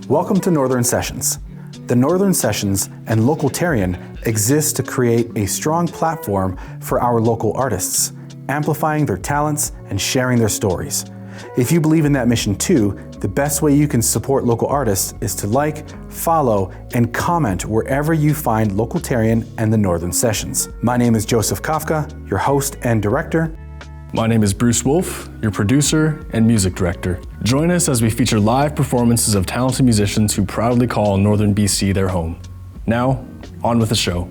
Welcome to Northern Sessions. The Northern Sessions and Localtarian exist to create a strong platform for our local artists, amplifying their talents and sharing their stories. If you believe in that mission too, the best way you can support local artists is to like, follow, and comment wherever you find Localtarian and the Northern Sessions. My name is Joseph Kafka, your host and director. My name is Bruce Wolf, your producer and music director. Join us as we feature live performances of talented musicians who proudly call Northern BC their home. Now, on with the show.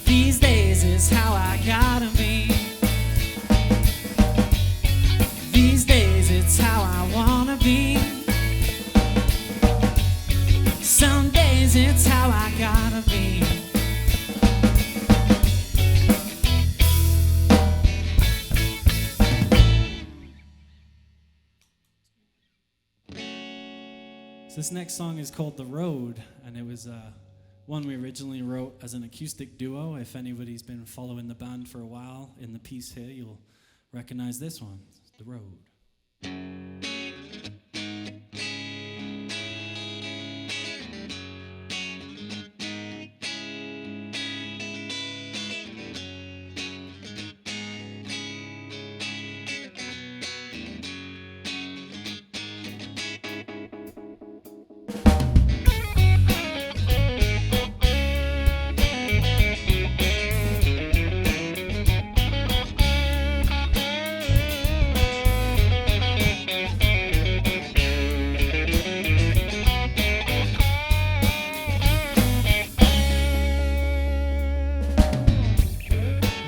These days is how I This next song is called The Road, and it was one we originally wrote as an acoustic duo. If anybody's been following the band for a while in the piece here, you'll recognize this one, The Road.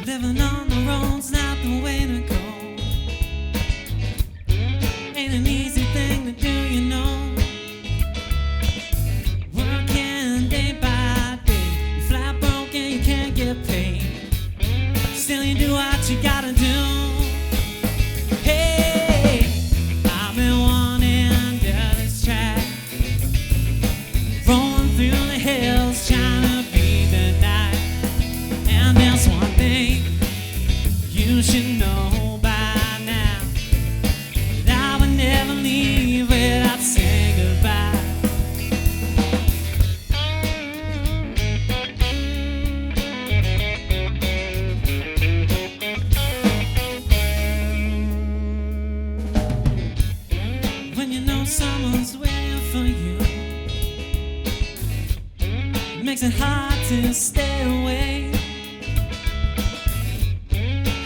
Living on the road's not the way to go. Ain't an easy thing to do, you know. Working day by day, you flat broke and you can't get paid. Still you do what you gotta do. Hey, I've been wanting down this track, rolling through the hills, trying to beat the night. And there's one thing you should know by now, that I would never leave without saying goodbye. When you know someone's waiting for you, it makes it hard to stay away.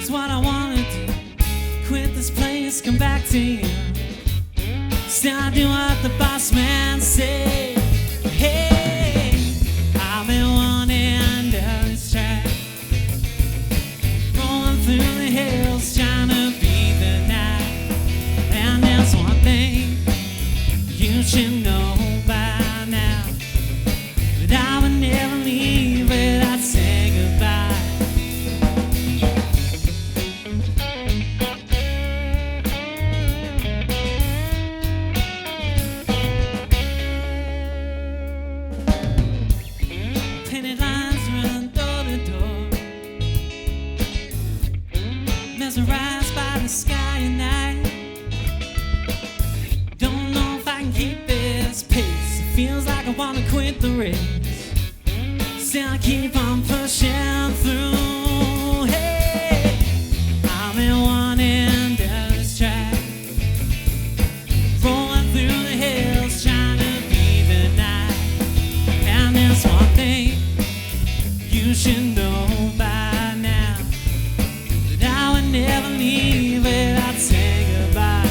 What I wanna do, quit this place, come back to you. Still I do what the boss man say. Hey, I've been wanting down this track, rolling through the hills, trying to beat the night. And there's one thing you should know by now, that I would never leave without saying goodbye. Painted lines run door to door, mesmerized by the sky at night. Don't know if I can keep this pace. It feels like I wanna quit the race. Still I keep on pushing through. Hey, I've been wanting down this track, rolling through the hills, trying to beat the night. And there's one thing you should know by now, that I would never leave without saying goodbye.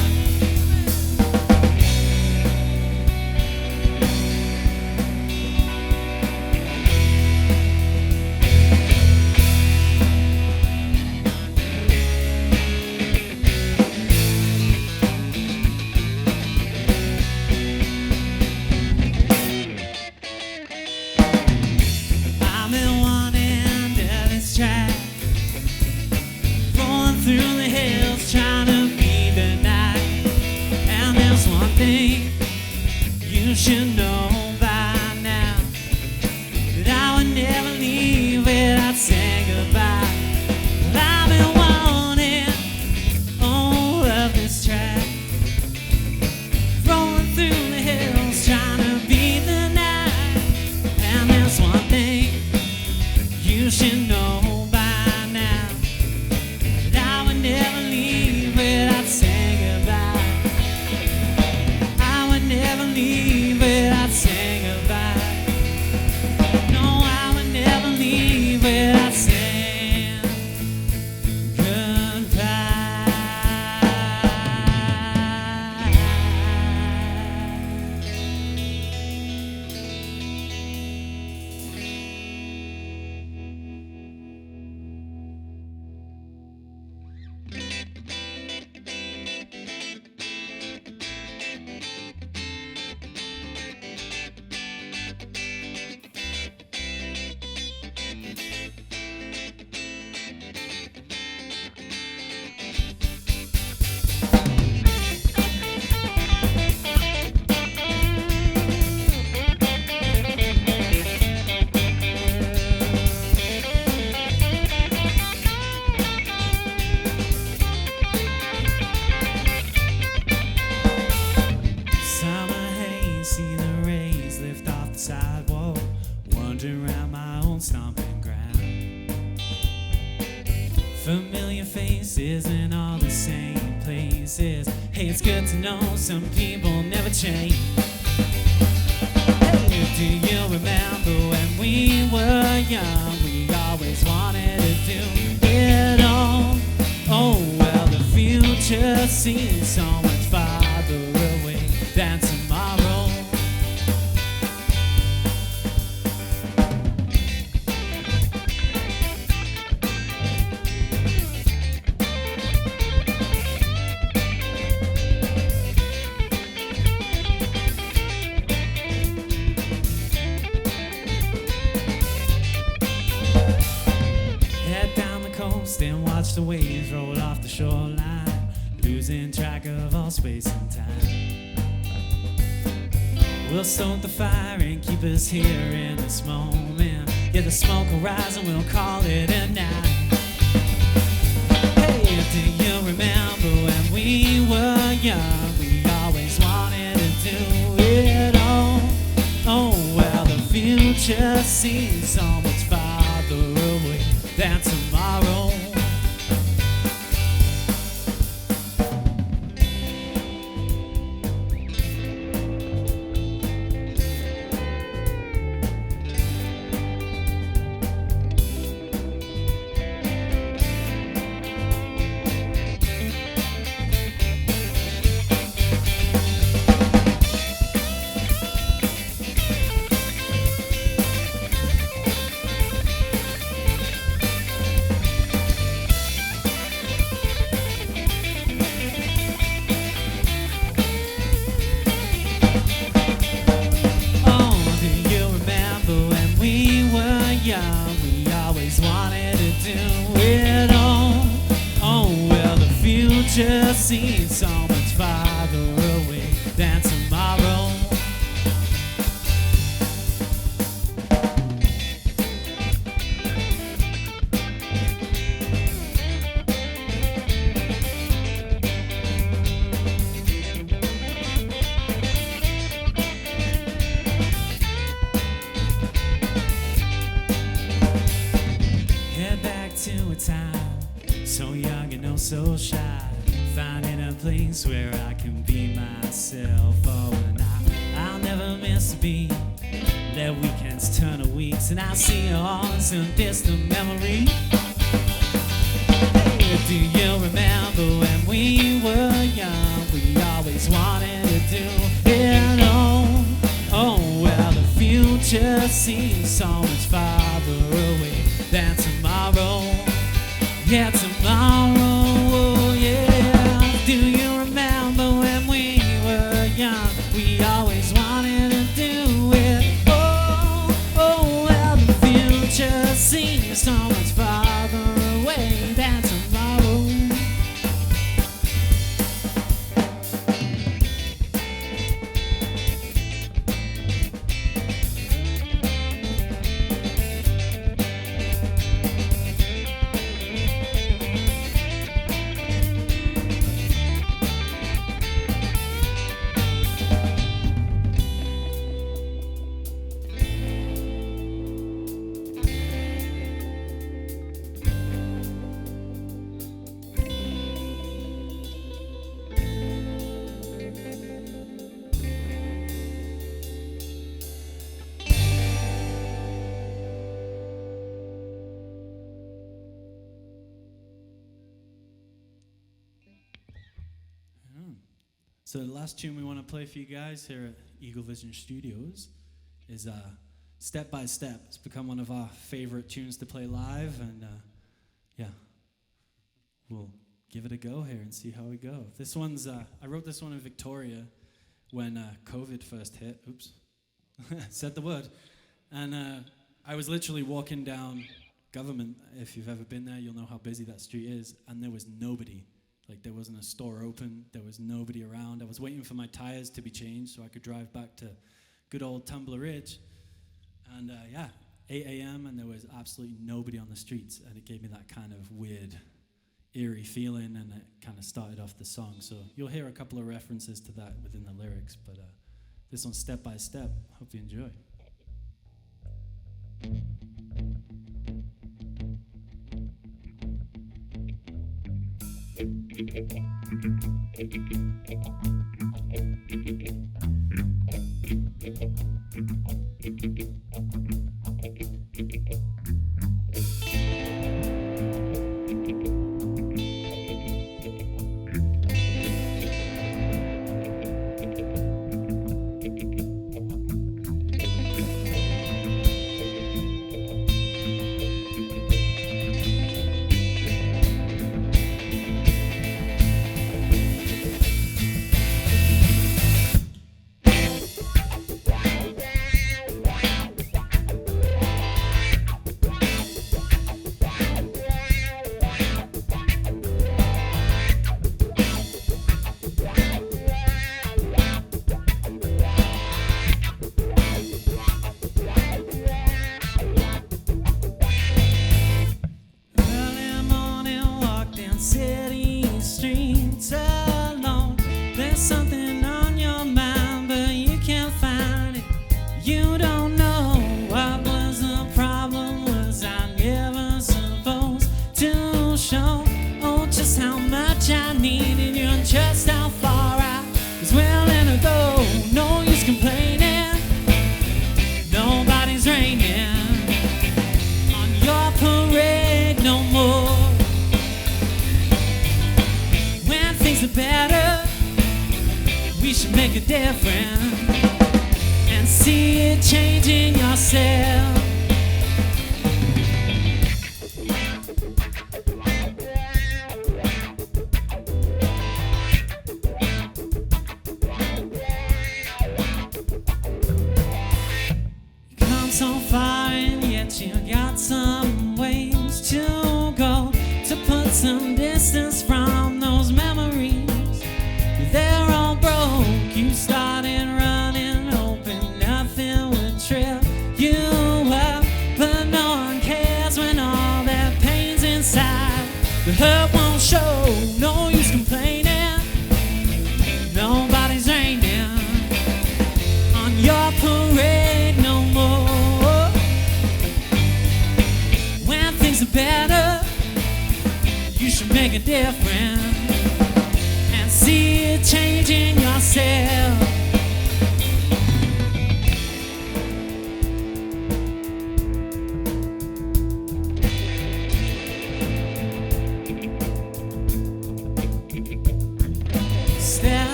I've been wanting road around my old stomping ground. Familiar faces in all the same places. Hey, it's good to know some people never change. Hey, do you remember when we were young? We always wanted to do it all. Oh, well, the future seems so much farther away than tomorrow. Head down the coast and watch the waves roll off the shoreline, losing track of all space and time. We'll stoke the fire and keep us here in this moment. Yeah, the smoke will rise and we'll call it a night. Hey, do you remember when we were young? We always wanted to do it all. Oh, well, the future seems so much farther away than tomorrow. Oh, do you remember when we were young? We always wanted to do it all. Oh, well, the future seems so much farther away than tomorrow. Head back to a time so young and oh so shy, finding a place where I can be myself. Oh, and I'll never miss a beat. Let weekends turn to weeks, and I'll see you all in some distant memory. Hey, do you remember when we were young? We always wanted to do it all. Oh, well, the future seems so much farther away than tomorrow. Yeah, tomorrow, oh, yeah. Do you remember when we were young? We always wanted to do it. Oh, well, the future seems so much farther away than tomorrow. So the last tune we want to play for you guys here at Eagle Vision Studios is Step by Step. It's become one of our favorite tunes to play live, and yeah, we'll give it a go here and see how we go. This one's, I wrote this one in Victoria when COVID first hit. Oops, said the word. And I was literally walking down Government. If you've ever been there, you'll know how busy that street is, and there was nobody. Like, there wasn't a store open, there was nobody around. I was waiting for my tires to be changed so I could drive back to good old Tumbler Ridge. And yeah, 8 a.m. and there was absolutely nobody on the streets, and it gave me that kind of weird, eerie feeling, and it kind of started off the song. So you'll hear a couple of references to that within the lyrics, but this one's Step by Step. Hope you enjoy.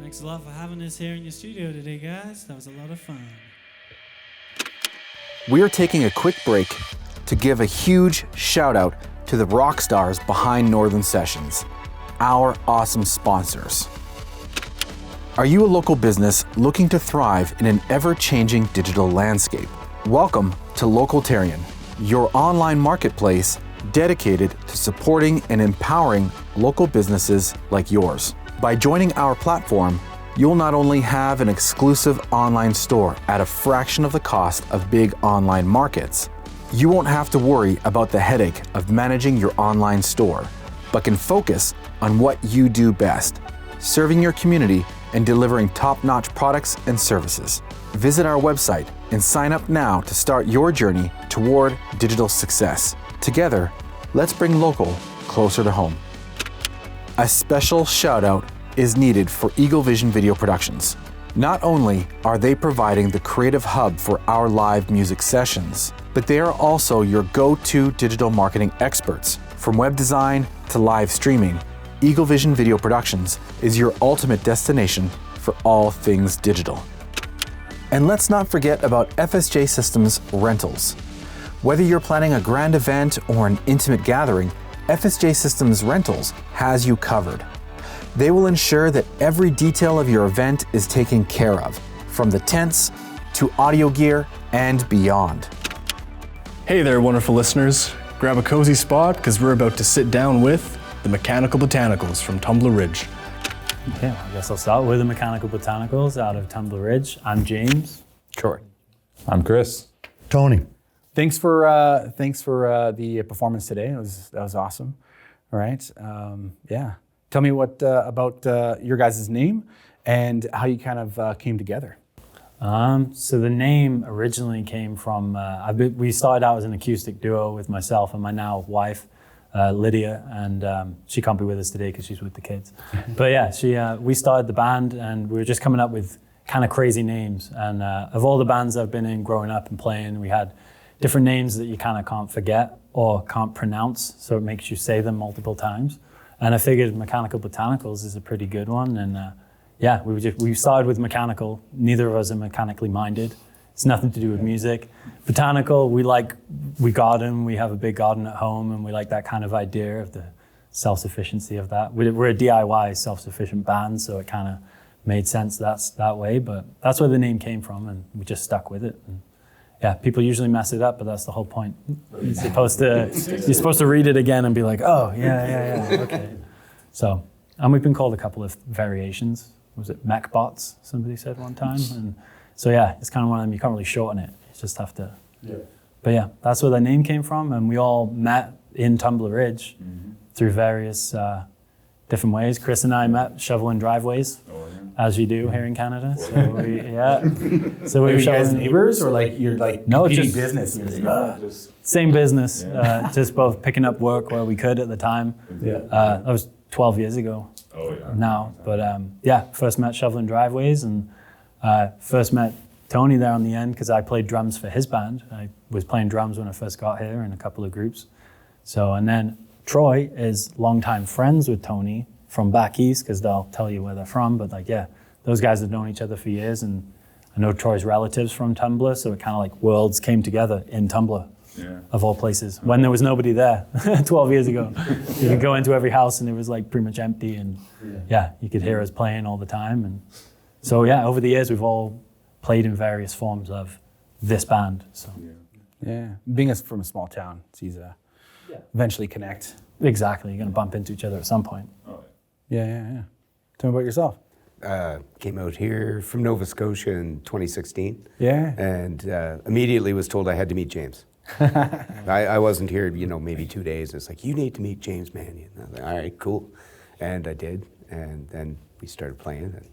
Thanks a lot for having us here in your studio today, guys. That was a lot of fun. We are taking a quick break to give a huge shout out to the rock stars behind Northern Sessions, our awesome sponsors. Are you a local business looking to thrive in an ever-changing digital landscape? Welcome to Localtarian, your online marketplace dedicated to supporting and empowering local businesses like yours. By joining our platform, you'll not only have an exclusive online store at a fraction of the cost of big online markets, you won't have to worry about the headache of managing your online store, but can focus on what you do best, serving your community and delivering top-notch products and services. Visit our website and sign up now to start your journey toward digital success. Together, let's bring local closer to home. A special shout out is needed for Eagle Vision Video Productions. Not only are they providing the creative hub for our live music sessions, but they are also your go-to digital marketing experts. From web design to live streaming, Eagle Vision Video Productions is your ultimate destination for all things digital. And let's not forget about FSJ Systems Rentals. Whether you're planning a grand event or an intimate gathering, FSJ Systems Rentals has you covered. They will ensure that every detail of your event is taken care of, from the tents to audio gear and beyond. Hey there, wonderful listeners. Grab a cozy spot because we're about to sit down with the Mechanical Botanicals from Tumbler Ridge. Okay, I guess I'll start with the Mechanical Botanicals out of Tumbler Ridge. I'm James. Sure. I'm Chris. Tony. Thanks for the performance today. That was awesome. All right. Yeah. Tell me what about your guys' name and how you kind of came together. So the name originally came from, we started out as an acoustic duo with myself and my now wife, Lydia, and she can't be with us today because she's with the kids. But yeah, we started the band and we were just coming up with kind of crazy names. And of all the bands I've been in growing up and playing, we had different names that you kind of can't forget or can't pronounce, so it makes you say them multiple times. And I figured Mechanical Botanicals is a pretty good one. And we started with mechanical. Neither of us are mechanically minded. It's nothing to do with music. Botanical, we garden. We have a big garden at home, and we like that kind of idea of the self-sufficiency of that. We're a DIY self-sufficient band, so it kind of made sense that way. But that's where the name came from, and we just stuck with it. And yeah, people usually mess it up, but that's the whole point. You're supposed to read it again and be like, oh yeah, okay. So, and we've been called a couple of variations. Was it mech bots? Somebody said one time, and so yeah, it's kind of one of them. You can't really shorten it. You just have to. Yeah. But yeah, that's where the name came from, and we all met in Tumbler Ridge through various different ways. Chris and I met shoveling driveways, as you do here in Canada. So we were you guys shoveling. neighbors or like you're like No, competing just- business? Same business, just both picking up work where we could at the time. That was 12 years ago now. But first met shoveling driveways and first met Tony there on the end because I played drums for his band. I was playing drums when I first got here in a couple of groups. So, and then Troy is longtime friends with Tony from back east because they'll tell you where they're from. But those guys have known each other for years, and I know Troy's relatives from Tumbler, so it kind of like worlds came together in Tumbler. Yeah. Of all places, when there was nobody there 12 years ago. You could go into every house and it was like pretty much empty, and you could hear us playing all the time. And so over the years we've all played in various forms of this band. So Being from a small town, it's easy to eventually connect. Exactly, you're gonna bump into each other at some point. Yeah. Tell me about yourself. Came out here from Nova Scotia in 2016. Yeah. And immediately was told I had to meet James. I wasn't here, maybe 2 days. It's like, you need to meet James, man. And I was like, all right, cool. And I did. And then we started playing. And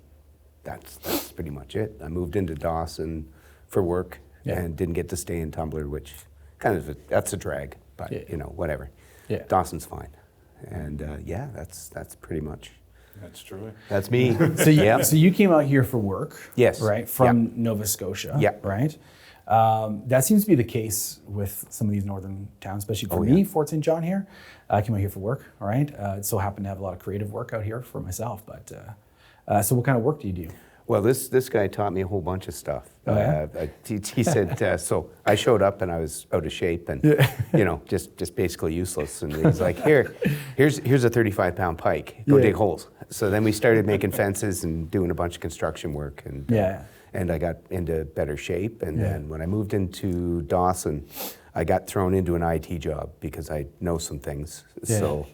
that's pretty much it. I moved into Dawson for work and didn't get to stay in Tumbler, which that's a drag, but whatever. Yeah. Dawson's fine. And that's pretty much. That's true. That's me. So you came out here for work. Yes. Right, from Nova Scotia. Yeah. Right. That seems to be the case with some of these northern towns, especially for me, Fort St. John here. I came out here for work, all right? It so happened to have a lot of creative work out here for myself, but So what kind of work do you do? Well, this guy taught me a whole bunch of stuff. Oh, yeah? He said, so I showed up and I was out of shape and, just basically useless. And he's like, here's a 35-pound pike. Go dig holes. So then we started making fences and doing a bunch of construction work. And I got into better shape. And then when I moved into Dawson, I got thrown into an IT job because I know some things. So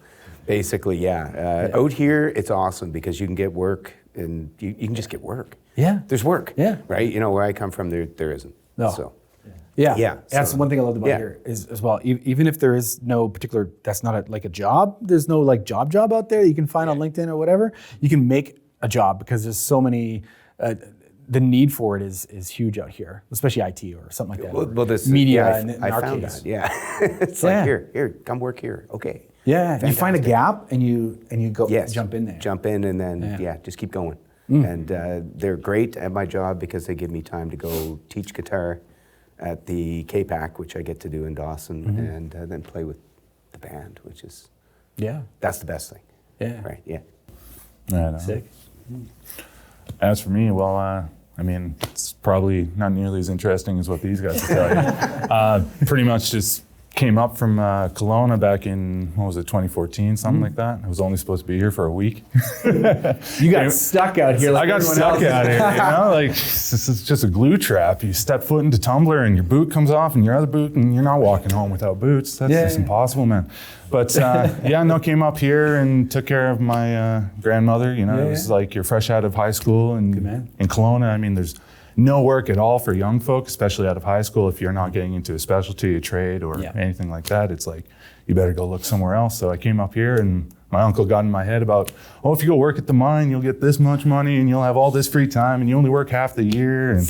basically, out here, it's awesome because you can get work and you can just get work. Yeah. There's work. Yeah. Right? Where I come from, there isn't. No. So. Yeah. That's one thing I loved about here is as well. Even if there is no particular, that's not like a job. There's no like job out there that you can find on LinkedIn or whatever. You can make a job because there's so many. The need for it is huge out here, especially IT or something like that. Well, this media. I found that. Yeah. It's like here, come work here. Okay. Yeah. Fantastic. You find a gap and you go jump in there. Jump in and then just keep going. And they're great at my job because they give me time to go teach guitar at the KPAC, which I get to do in Dawson, and then play with the band, which is that's the best thing. Yeah. Right. Yeah. I know. Sick. As for me, well, it's probably not nearly as interesting as what these guys will tell you. Pretty much just came up from Kelowna back in, 2014, something like that. I was only supposed to be here for a week. You got stuck out here like I got stuck out here, like this is just a glue trap. You step foot into Tumbler and your boot comes off and your other boot and you're not walking home without boots. That's just impossible, man. But came up here and took care of my grandmother. It was like you're fresh out of high school and in Kelowna, there's no work at all for young folks, especially out of high school. If you're not getting into a specialty, a trade, or anything like that, it's like you better go look somewhere else. So I came up here, and my uncle got in my head about, if you go work at the mine, you'll get this much money, and you'll have all this free time, and you only work half the year. And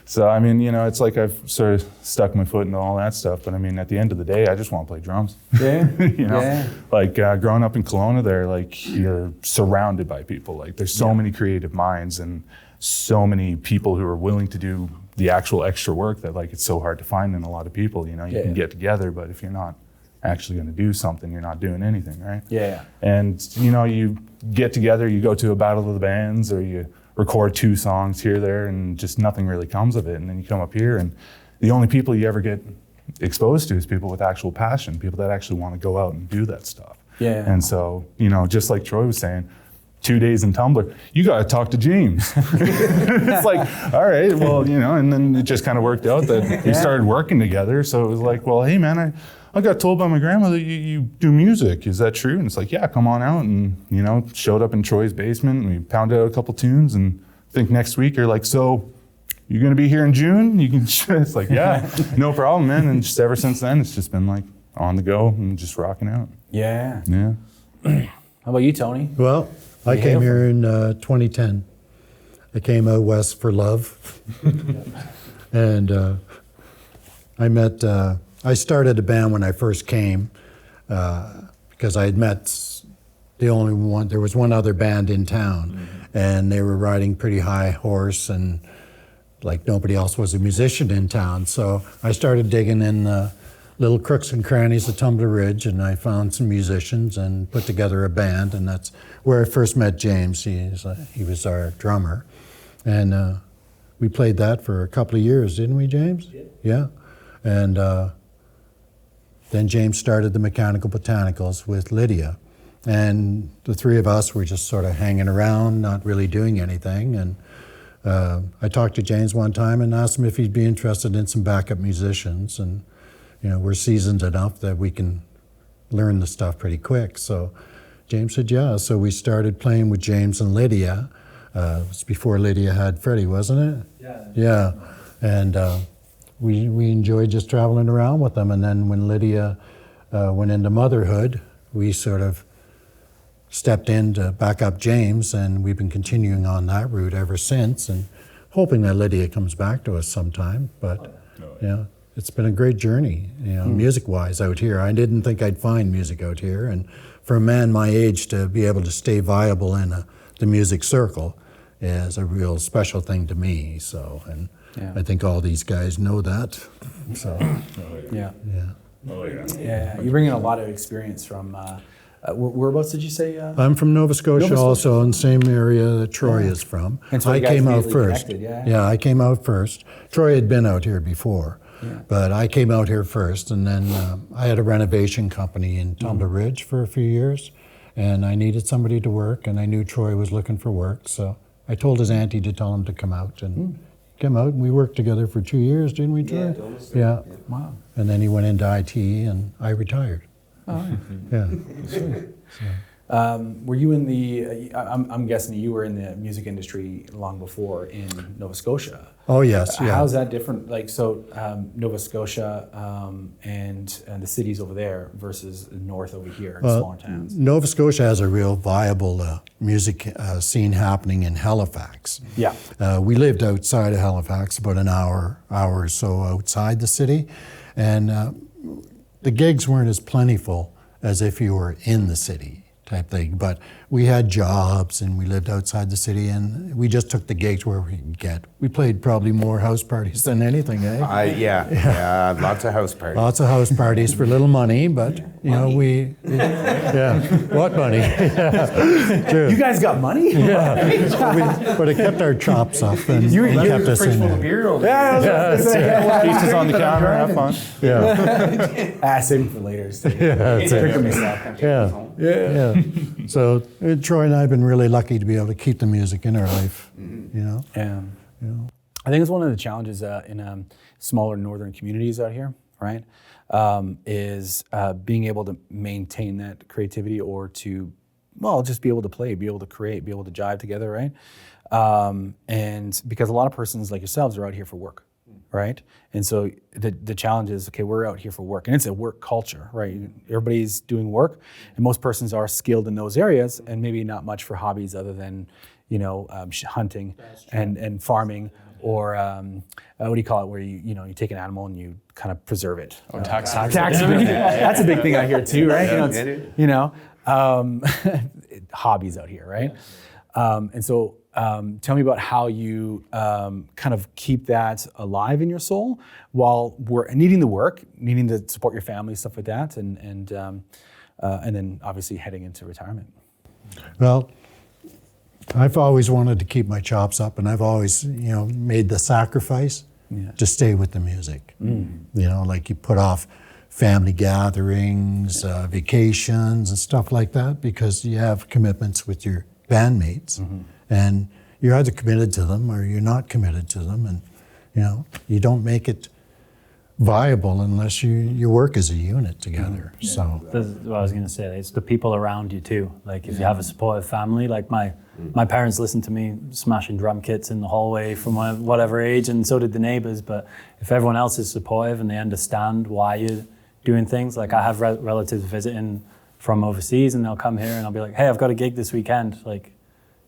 so, it's like I've sort of stuck my foot into all that stuff. But at the end of the day, I just want to play drums. Yeah. Like growing up in Kelowna, there, like you're surrounded by people. Like there's so many creative minds and so many people who are willing to do the actual extra work that like it's so hard to find in a lot of people. You can get together, but if you're not actually going to do something, you're not doing anything, right? Yeah. And you get together, you go to a battle of the bands, or you record 2 songs here, there, and just nothing really comes of it. And then you come up here, and the only people you ever get exposed to is people with actual passion, people that actually want to go out and do that stuff. Yeah. And so, just like Troy was saying, 2 days in Tumbler, you got to talk to James. It's like, all right, well, and then it just kind of worked out that we started working together. So it was like, well, hey, man, I got told by my grandmother you do music. Is that true? And it's like, yeah, come on out. And, showed up in Troy's basement and we pounded out a couple tunes. And I think next week you're like, so you're going to be here in June? You can. It's like, yeah, no problem, man. And just ever since then, it's just been like on the go and just rocking out. Yeah. Yeah. How about you, Tony? Well, I came here in 2010. I came out west for love. And I started a band when I first came because I had met there was one other band in town, and they were riding pretty high horse, and like nobody else was a musician in town. So I started digging in the little crooks and crannies of Tumbler Ridge, and I found some musicians and put together a band, and that's where I first met James. He was our drummer, and we played that for a couple of years, didn't we, James? Yeah. And then James started the Mechanical Botanicals with Lydia, and the 3 of us were just sort of hanging around, not really doing anything. And I talked to James one time and asked him if he'd be interested in some backup musicians, and we're seasoned enough that we can learn the stuff pretty quick. So James said, yeah. So we started playing with James and Lydia. It was before Lydia had Freddie, wasn't it? Yeah. And we enjoyed just traveling around with them. And then when Lydia went into motherhood, we sort of stepped in to back up James, and we've been continuing on that route ever since, and hoping that Lydia comes back to us sometime. But yeah. It's been a great journey, music-wise out here. I didn't think I'd find music out here, and for a man my age to be able to stay viable in the music circle is a real special thing to me. So, and I think all these guys know that. So, Yeah. You bring in a lot of experience from Whereabouts did you say? I'm from Nova Scotia, Nova Scotia. also in the same area that Troy is from. And so I you guys came out immediately first. connected, yeah. I came out first. Troy had been out here before, but I came out here first, and then I had a renovation company in Tumbler Ridge for a few years, and I needed somebody to work, and I knew Troy was looking for work, so I told his auntie to tell him to come out, and came out, and we worked together for 2 years, didn't we, Troy? Yeah. Wow. And then he went into IT, and I retired. Yeah. Were you in the? I'm guessing you were in the music industry long before in Nova Scotia. Oh yes. Yeah. How's that different? Like so, Nova Scotia and the cities over there versus north over here in smaller towns. Nova Scotia has a real viable music scene happening in Halifax. Yeah. We lived outside of Halifax, about an hour or so outside the city, and the gigs weren't as plentiful as if you were in the city type thing. But we had jobs and we lived outside the city, and we just took the gigs where we could get. We played probably more house parties than anything, eh? Yeah, lots of house parties. Lots of house parties for little money, but you know, what money? Yeah, true. You guys got money? But it kept our chops up and kept us in there. Pieces on the counter, have fun. Save for later. Yeah. So Troy and I have been really lucky to be able to keep the music in our life. You know. Yeah. I think it's one of the challenges in smaller northern communities out here, right? Is being able to maintain that creativity, or to, just be able to play, be able to create, be able to jive together, right? And because a lot of persons like yourselves are out here for work, right? And so the challenge is, okay, we're out here for work, and it's a work culture, right? Everybody's doing work, and most persons are skilled in those areas, and maybe not much for hobbies other than, hunting and farming, or what do you call it, where you take an animal and you kind of preserve it. Taxidermy. That's a big thing out here too, right? Hobbies out here, right? And so tell me about how you kind of keep that alive in your soul while we're needing the work, needing to support your family, stuff like that, and then obviously heading into retirement. Well, I've always wanted to keep my chops up, and I've always, made the sacrifice to stay with the music. Like you put off family gatherings, vacations, and stuff like that because you have commitments with your bandmates, and you're either committed to them or you're not committed to them, and you don't make it viable unless you work as a unit together. So this is what I was going to say. It's the people around you too. Like if you have a supportive family, like my parents listened to me smashing drum kits in the hallway from whatever age, and so did the neighbors. But if everyone else is supportive and they understand why you're doing things, like I have relatives visiting from overseas, and they'll come here and I'll be like, hey, I've got a gig this weekend, like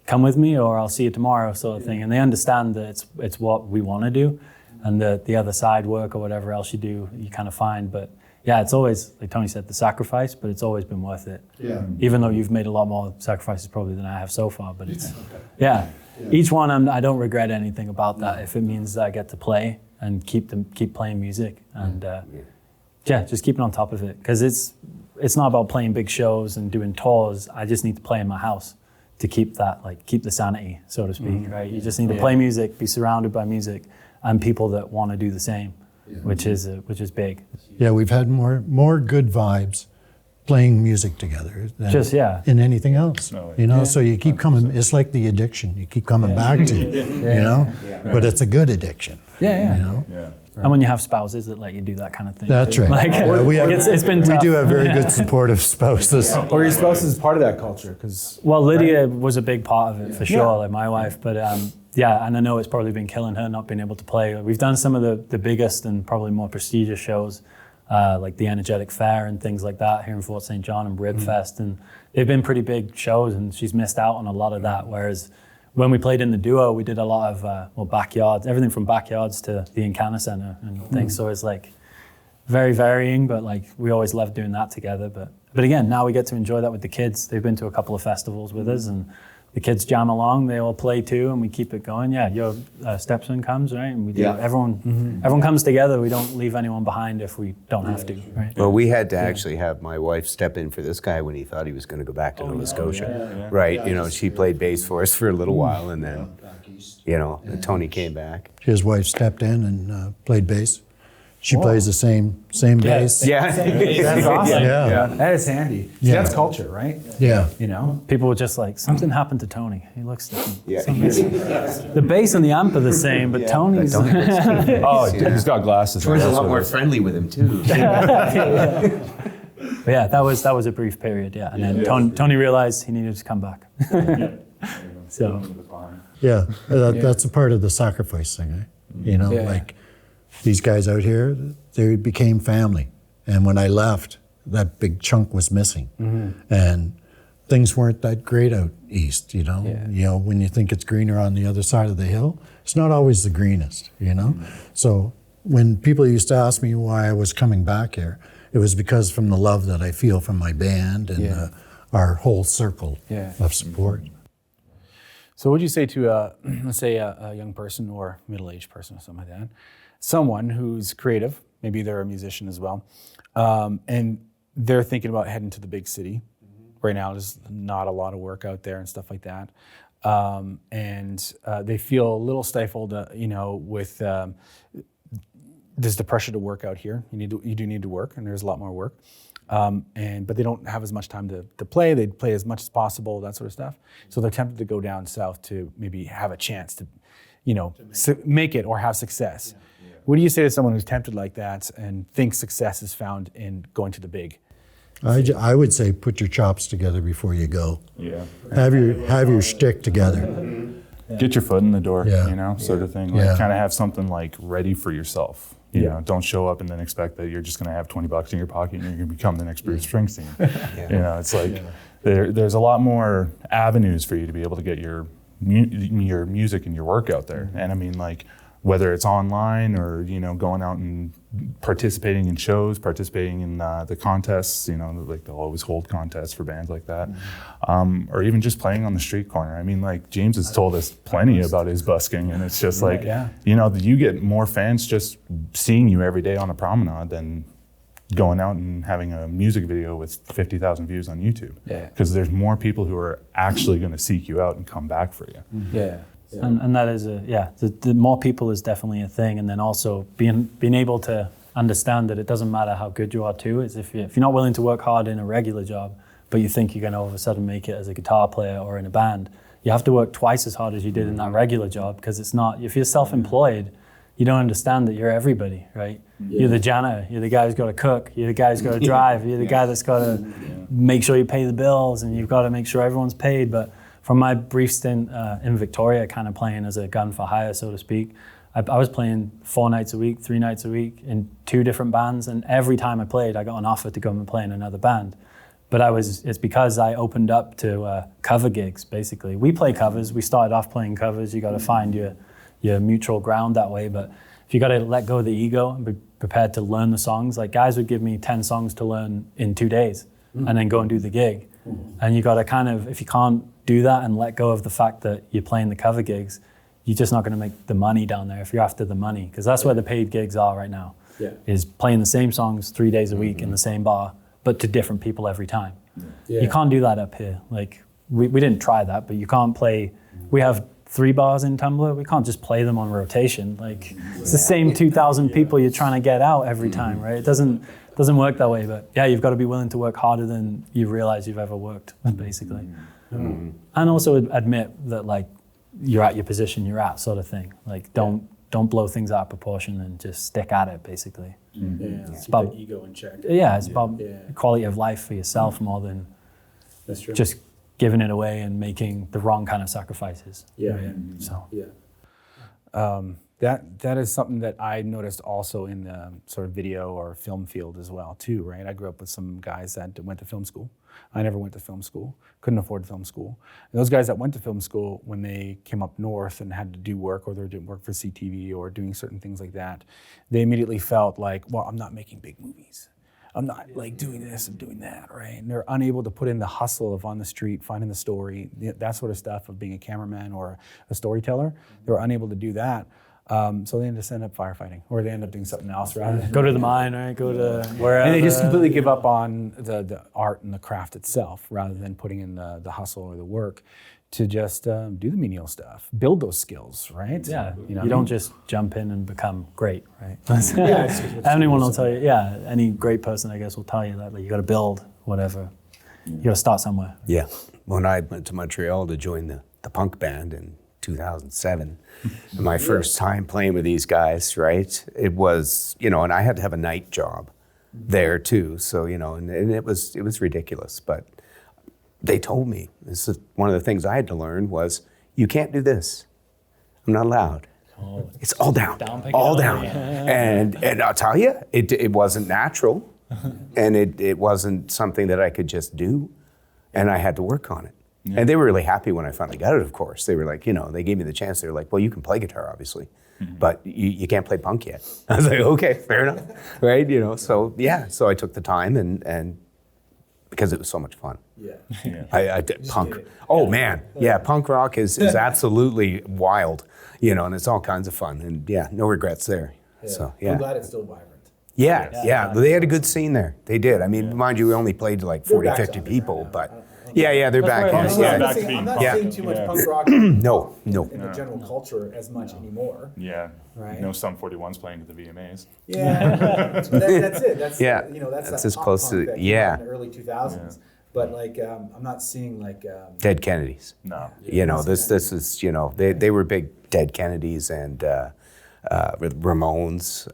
come with me or I'll see you tomorrow, sort of thing. And they understand that it's what we want to do, and the other side work or whatever else you do, you kind of find. But yeah, it's always, like Tony said, the sacrifice, but it's always been worth it. Yeah. Even though you've made a lot more sacrifices probably than I have so far, but it's, each one I don't regret anything about that if it means that I get to play and keep playing music, and just keeping on top of it. Because it's not about playing big shows and doing tours. I just need to play in my house to keep that, keep the sanity, so to speak, right? You just need to play music, be surrounded by music, and people that want to do the same, which is big. Yeah, we've had more good vibes playing music together than in anything else. So you keep coming. It's like the addiction. You keep coming back to it, but it's a good addiction. And when you have spouses that let you do that kind of thing. That's right. It's been tough. We do have very good supportive spouses. Or your spouse is part of that culture, because Lydia was a big part of it for sure, like my wife. But and I know it's probably been killing her not being able to play. We've done some of the biggest and probably more prestigious shows, like the Energetic Fair and things like that here in Fort St. John and Rib Fest, and they've been pretty big shows, and she's missed out on a lot of that. Whereas when we played in the duo, we did a lot of backyards, everything from backyards to the Encana Center and things. So it's very varying, but we always loved doing that together. But again, now we get to enjoy that with the kids. They've been to a couple of festivals with us, and the kids jam along, they all play too, and we keep it going. Yeah, your stepson comes, right? And we do. Everyone comes together. We don't leave anyone behind if we don't have to, right? Well, we had to actually have my wife step in for this guy when he thought he was going to go back to Nova Scotia. Right, you know, she played bass for us for a little while, and then, you know, Tony came back. His wife stepped in and played bass. She plays the same bass. Yeah. That's awesome. Yeah. That is handy. See, Yeah. that's culture, right? Yeah. You know? People were just like, something happened to Tony. He looks different. Yeah. The bass and the amp are the same, but Tony's... Oh, dude, he's got glasses. Troy's a That's lot what more it is. friendly with him, too. But yeah, that was a brief period, yeah. And then Tony realized he needed to come back. So, Yeah, that's a part of the sacrifice thing, eh? You know, like these guys out here, they became family. And when I left, that big chunk was missing. And things weren't that great out east, you know? You know, when you think it's greener on the other side of the hill, it's not always the greenest, you know? So when people used to ask me why I was coming back here, it was because from the love that I feel from my band and our whole circle of support. So what would you say to, let's say, a young person or middle-aged person or something like that, someone who's creative, maybe they're a musician as well, and they're thinking about heading to the big city. Right now, there's not a lot of work out there and stuff like that. And they feel a little stifled, you know, with there's the pressure to work out here. You do need to work, and there's a lot more work. But they don't have as much time to play. They play as much as possible, that sort of stuff. So they're tempted to go down south to maybe have a chance to, you know, make it or have success. What do you say to someone who's tempted like that and thinks success is found in going to the big? I would say put your chops together before you go. Yeah. Have your shtick together. Get your foot in the door, Yeah. you know, sort of thing. Like Yeah. kind of have something like ready for yourself. You know, don't show up and then expect that you're just going to have $20 in your pocket and you're going to become the next Bruce Springsteen. You know, it's like there's a lot more avenues for you to be able to get your music and your work out there. And I mean, like, whether it's online or, you know, going out and participating in shows, participating in the contests, you know, like they'll always hold contests for bands like that, or even just playing on the street corner. I mean, like, James has told us plenty about his busking, and it's just like, you know, you get more fans just seeing you every day on a promenade than going out and having a music video with 50,000 views on YouTube. Because there's more people who are actually going to seek you out and come back for you. And that is the more people is definitely a thing, and then also being able to understand that it doesn't matter how good you are too. Is if you're not willing to work hard in a regular job, but you think you're going to all of a sudden make it as a guitar player or in a band, you have to work twice as hard as you did in that regular job, because it's not. If you're self-employed, you don't understand that you're everybody, right? You're the janitor, you're the guy who's got to cook, you're the guy who's got to drive, you're the guy that's got to make sure you pay the bills, and you've got to make sure everyone's paid. But from my brief stint in Victoria, kind of playing as a gun for hire, so to speak, I was playing 4 nights a week, 3 nights a week in 2 different bands, and every time I played, I got an offer to come and play in another band. But it's because I opened up to cover gigs, basically. We play covers. We started off playing covers. You got to find your mutual ground that way. But if you got to let go of the ego and be prepared to learn the songs, like guys would give me 10 songs to learn in 2 days and then go and do the gig. And you got to kind of, if you can't do that and let go of the fact that you're playing the cover gigs, you're just not going to make the money down there if you're after the money. Because that's where the paid gigs are right now, is playing the same songs 3 days a week in the same bar, but to different people every time. You can't do that up here. Like, we didn't try that, but you can't play. We have 3 bars in Tumbler. We can't just play them on rotation. Like, it's the same 2,000 people you're trying to get out every time, right? It doesn't work that way. But yeah, you've got to be willing to work harder than you realize you've ever worked, basically. And also admit that, like, you're at your position you're at, sort of thing. Like, don't blow things out of proportion and just stick at it, basically. It's about the ego in check. It's about quality of life for yourself more than just giving it away and making the wrong kind of sacrifices. That is something that I noticed also in the sort of video or film field as well too, right? I grew up with some guys that went to film school. I never went to film school, couldn't afford film school. And those guys that went to film school, when they came up north and had to do work, or they were doing work for CTV or doing certain things like that, they immediately felt like, well, I'm not making big movies. I'm not like doing this and doing that, right? And they're unable to put in the hustle of on the street, finding the story, that sort of stuff of being a cameraman or a storyteller. They were unable to do that. So they just end up firefighting, or they end up doing something else rather than Go to the mine, right? Go to wherever. and they just completely give up on the art and the craft itself rather than putting in the hustle or the work to just do the menial stuff, build those skills, right? Yeah, you know, you don't just jump in and become great, right? Anyone will tell you, yeah, any great person, I guess, will tell you that, like, you got to build whatever. You got to start somewhere. Yeah. When I went to Montreal to join the punk band in 2007, my first time playing with these guys, right? It was, you know, and I had to have a night job there too. So, you know, and it was ridiculous. But they told me, this is one of the things I had to learn was, you can't do this. I'm not allowed. It's all down, all down. And I'll tell you, it wasn't natural. And it wasn't something that I could just do. And I had to work on it. Yeah. And they were really happy when I finally got it, of course. They were like, you know, they gave me the chance. They were like, well, you can play guitar, obviously, but you can't ply punk yet. I was like, okay, fair enough, right? You know, so yeah, so I took the time and because it was so much fun. Yeah. I did punk. Oh man, yeah, punk rock is absolutely wild, you know, and it's all kinds of fun. And yeah, no regrets there. Yeah. So yeah. I'm glad it's still vibrant. Yeah. They had a good scene there. They did. I mean, mind you, we only played to like 40, 50 people, but yeah, they're back. I'm Yeah. not seeing too much punk rock No. in the general culture as much anymore. Yeah. Right. No Sum 41's playing to the VMAs. Yeah, that's it. That's Yeah. You know, that's That's that as pop close punk to- that came yeah. out in the early 2000s. But like, I'm not seeing like. Dead Kennedys. No. You know, this is, you know, they were big Dead Kennedys and Ramones,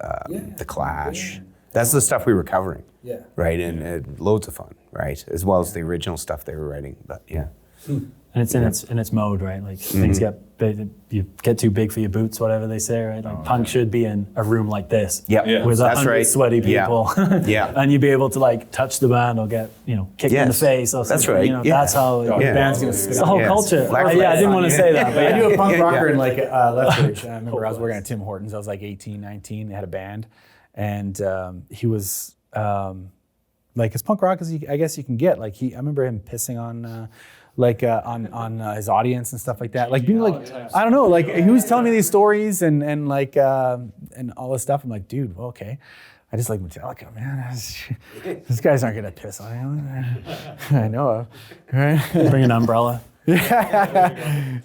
The Clash. Yeah. That's the stuff we were covering. Yeah. Right, and loads of fun, right? As well as the original stuff they were writing, but yeah. And it's in its mode, right? Like things get big, you get too big for your boots, whatever they say, right? Like punk should be in a room like this, Yeah. with That's 100 right. sweaty people, Yeah. and you'd be able to like touch the band or get kicked in the Yes. face or something. That's right. You know, Yeah. that's how Yeah. bands. It's the whole Yes. culture. Black I flag. didn't want to say that, but I knew a punk Yeah. rocker in like Lethbridge. I remember I was working at Tim Hortons. I was like 18, 19. They had a band, and he was like as punk rock as I guess you can get. Like I remember him pissing on his audience and stuff like that. Like being like, I don't know. Like he was telling me these stories and like and all this stuff. I'm like, dude, well, okay. I just like Metallica, man. These guys aren't gonna piss on you. I know of, right? bring an umbrella. Yeah,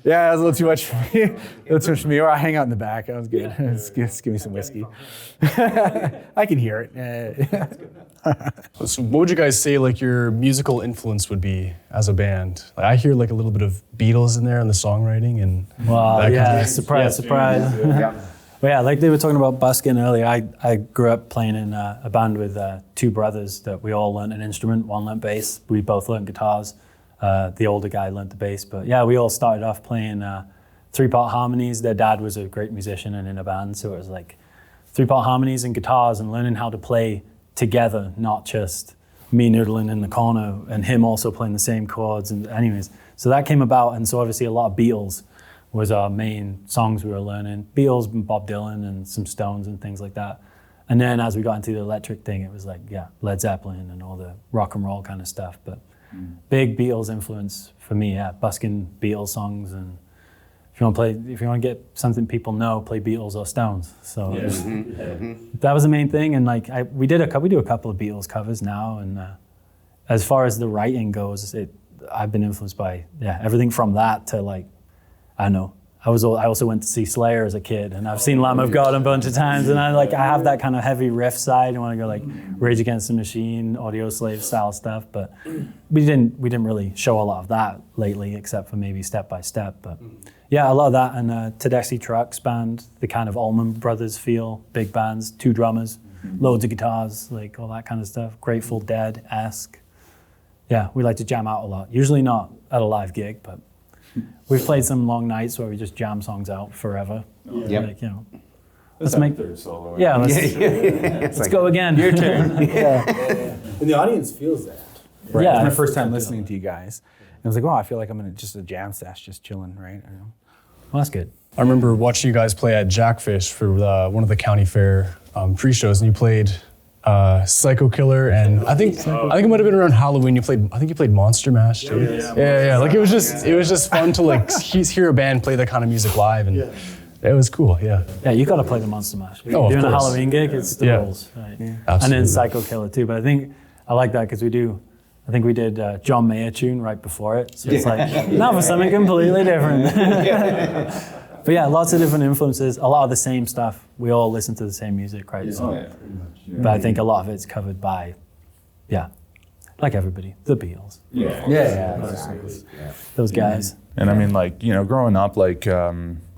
that was a little too much for me. A little too much for me. Or I hang out in the back. That was good. Just give me some whiskey. I can hear it. So what would you guys say like your musical influence would be as a band? Like, I hear like a little bit of Beatles in there in the songwriting and Well, that yeah, kind of- surprise. But yeah, like they were talking about busking earlier, I grew up playing in a band with two brothers that we all learned an instrument. One learned bass, we both learned guitars. The older guy learned the bass, but yeah, we all started off playing 3-part harmonies. Their dad was a great musician and in a band, so it was like 3-part harmonies and guitars and learning how to play together, not just me noodling in the corner and him also playing the same chords. And anyways, so that came about, and so obviously a lot of Beatles was our main songs we were learning. Beatles and Bob Dylan and some Stones and things like that. And then as we got into the electric thing, it was like, yeah, Led Zeppelin and all the rock and roll kind of stuff. But big Beatles influence for me, yeah, busking Beatles songs. And if you want to get something people know, play Beatles or Stones. So that was the main thing. And like we do a couple of Beatles covers now. And as far as the writing goes, I've been influenced by everything from that to like, I don't know. I also went to see Slayer as a kid, and I've seen Lamb of God a bunch of times, and I have that kind of heavy riff side. I want to go like Rage Against the Machine, Audio Slave style stuff, but we didn't really show a lot of that lately, except for maybe Step by Step. But yeah, a lot of that, and Tedeschi Trucks band, the kind of Allman Brothers feel, big bands, 2 drummers, loads of guitars, like all that kind of stuff. Grateful Dead-esque. Yeah, we like to jam out a lot. Usually not at a live gig, but we've played some long nights where we just jam songs out forever. Yep. Like, Let's make third solo. Yeah, let's go again. Your turn. And the audience feels that. Right? Yeah. It's my first time listening to you guys. And I was like, wow, I feel like I'm in just a jam stash, just chilling, right? I don't know. Well, that's good. I remember watching you guys play at Jackfish for one of the county fair pre-shows, and you played Psycho Killer, and I think it might have been around Halloween. You played Monster Mash too. Yeah. Like it was just fun to like hear a band play that kind of music live, and it was cool. Yeah. Yeah, you got to play the Monster Mash. If Oh, you're of doing a course. Halloween gig, it's the rules, right? Yeah. And then Psycho Killer too. But I think I like that because I think we did John Mayer tune right before it. So it's like, now for something completely different. But yeah, lots of different influences, a lot of the same stuff. We all listen to the same music, right? So, but I think a lot of it's covered by, like everybody, the Beatles. Those guys. And I mean, like, you know, growing up, like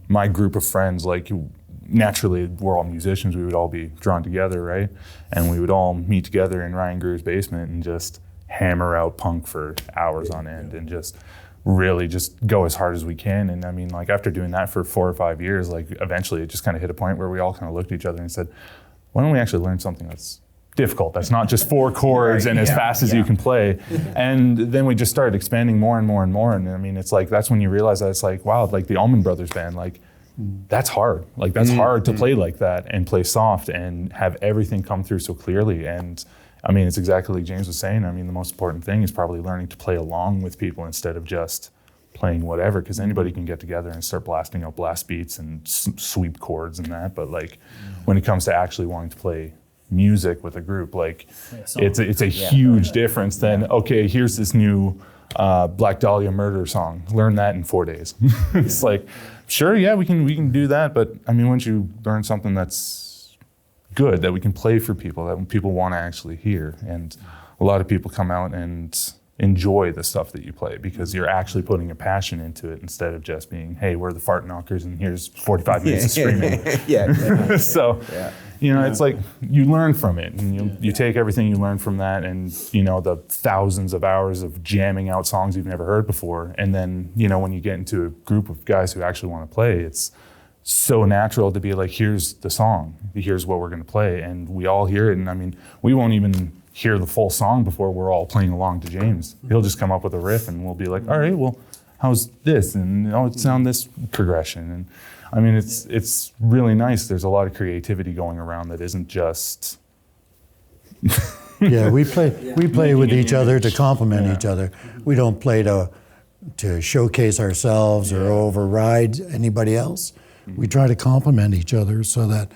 my group of friends, like naturally we're all musicians. We would all be drawn together, right? And we would all meet together in Ryan Greer's basement and just hammer out punk for hours on end and just really just go as hard as we can. And I mean, like after doing that for 4 or 5 years, like eventually it just kind of hit a point where we all kind of looked at each other and said, why don't we actually learn something that's difficult, that's not just 4 chords and as fast as you can play. And then we just started expanding more and more and more. And I mean, it's like, that's when you realize that it's like, wow, like the Allman Brothers band, like that's hard. Like that's hard to play like that and play soft and have everything come through so clearly. And I mean, it's exactly like James was saying. I mean, the most important thing is probably learning to play along with people instead of just playing whatever, because anybody can get together and start blasting out blast beats and sweep chords and that. But like when it comes to actually wanting to play music with a group, like it's a huge difference than, okay, here's this new Black Dahlia Murder song. Learn that in 4 days. It's like, sure, yeah, we can do that. But I mean, once you learn something that's good, that we can play for people, that people want to actually hear. And a lot of people come out and enjoy the stuff that you play because you're actually putting a passion into it instead of just being, hey, we're the fart knockers and here's 45 minutes of screaming. So, you know, it's like you learn from it and you take everything you learn from that and, you know, the thousands of hours of jamming out songs you've never heard before. And then, you know, when you get into a group of guys who actually want to play, it's so natural to be like, here's the song, here's what we're going to play, and we all hear it. And I mean, we won't even hear the full song before we're all playing along to James. He'll just come up with a riff and we'll be like, all right, well, how's this? And oh, it sound this progression. And I mean, it's really nice. There's a lot of creativity going around that isn't just we play with each other to complement each other. We don't play to showcase ourselves or override anybody else. We try to complement each other so that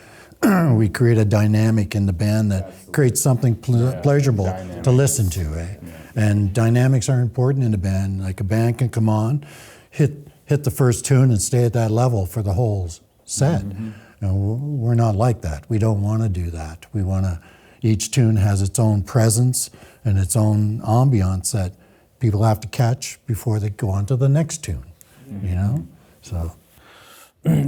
we create a dynamic in the band that creates something pleasurable to listen to. And dynamics are important in a band. Like a band can come on, hit the first tune and stay at that level for the whole set. You know, we're not like that. We don't want to do that. We want to, each tune has its own presence and its own ambiance that people have to catch before they go on to the next tune, you know? So.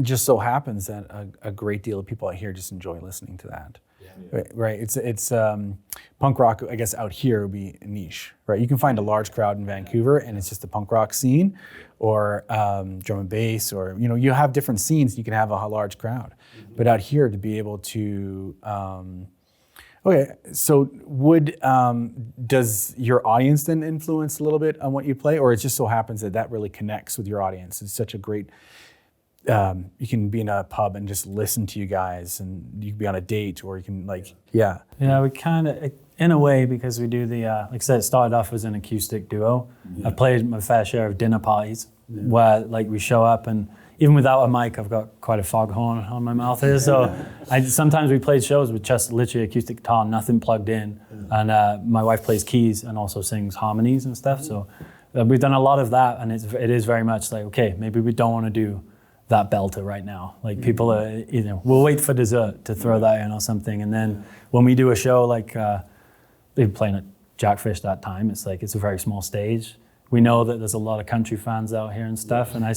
Just so happens that a great deal of people out here just enjoy listening to that. Right? It's punk rock, I guess, out here would be a niche, right? You can find a large crowd in Vancouver and it's just a punk rock scene, or drum and bass, or, you know, you have different scenes, you can have a large crowd. But out here to be able to, okay, so does your audience then influence a little bit on what you play, or it just so happens that really connects with your audience? It's such a great, you can be in a pub and just listen to you guys, and you can be on a date, or you can we kind of, in a way, because we do the like I said, it started off as an acoustic duo. I've played my fair share of dinner parties where like we show up, and even without a mic, I've got quite a foghorn on my mouth here, so sometimes we played shows with just literally acoustic guitar, nothing plugged in, and my wife plays keys and also sings harmonies and stuff, so we've done a lot of that, and it is very much like, okay, maybe we don't want to do that belter right now. Like people are, you know, we'll wait for dessert to throw that in or something. And then when we do a show like they're playing at Jackfish that time, it's like it's a very small stage. We know that there's a lot of country fans out here and stuff. And I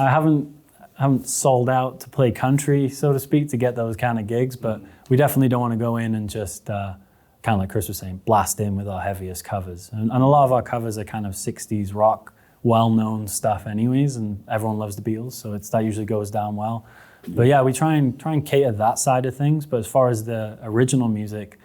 haven't sold out to play country, so to speak, to get those kind of gigs. But we definitely don't want to go in and just kind of like Chris was saying, blast in with our heaviest covers. And a lot of our covers are kind of 60s rock, well-known stuff anyways, and everyone loves the Beatles, so that usually goes down well. But yeah, we try and cater that side of things. But as far as the original music,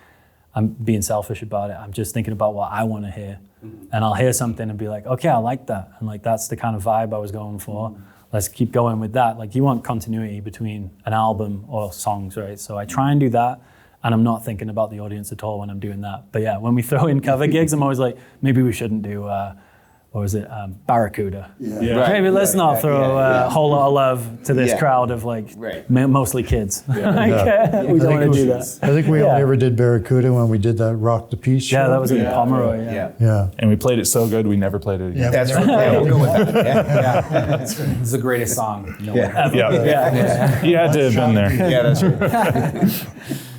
I'm being selfish about it. I'm just thinking about what I want to hear, and I'll hear something and be like, okay, I like that, and like that's the kind of vibe I was going for. Let's keep going with that. Like you want continuity between an album or songs, right? So I try and do that, and I'm not thinking about the audience at all when I'm doing that. But yeah, when we throw in cover gigs, I'm always like, maybe we shouldn't do, what was it, Barracuda. Right. Maybe let's not throw a whole lot of love to this crowd of like mostly kids. We don't want to do that. I think we only ever did Barracuda when we did that Rock the Peace show. Yeah, that was in Pomeroy. Yeah. And we played it so good, we never played it again. That's right. Yeah, we'll go with that. Yeah. It's the greatest song. No Yeah. You had to have been there. Yeah, that's right.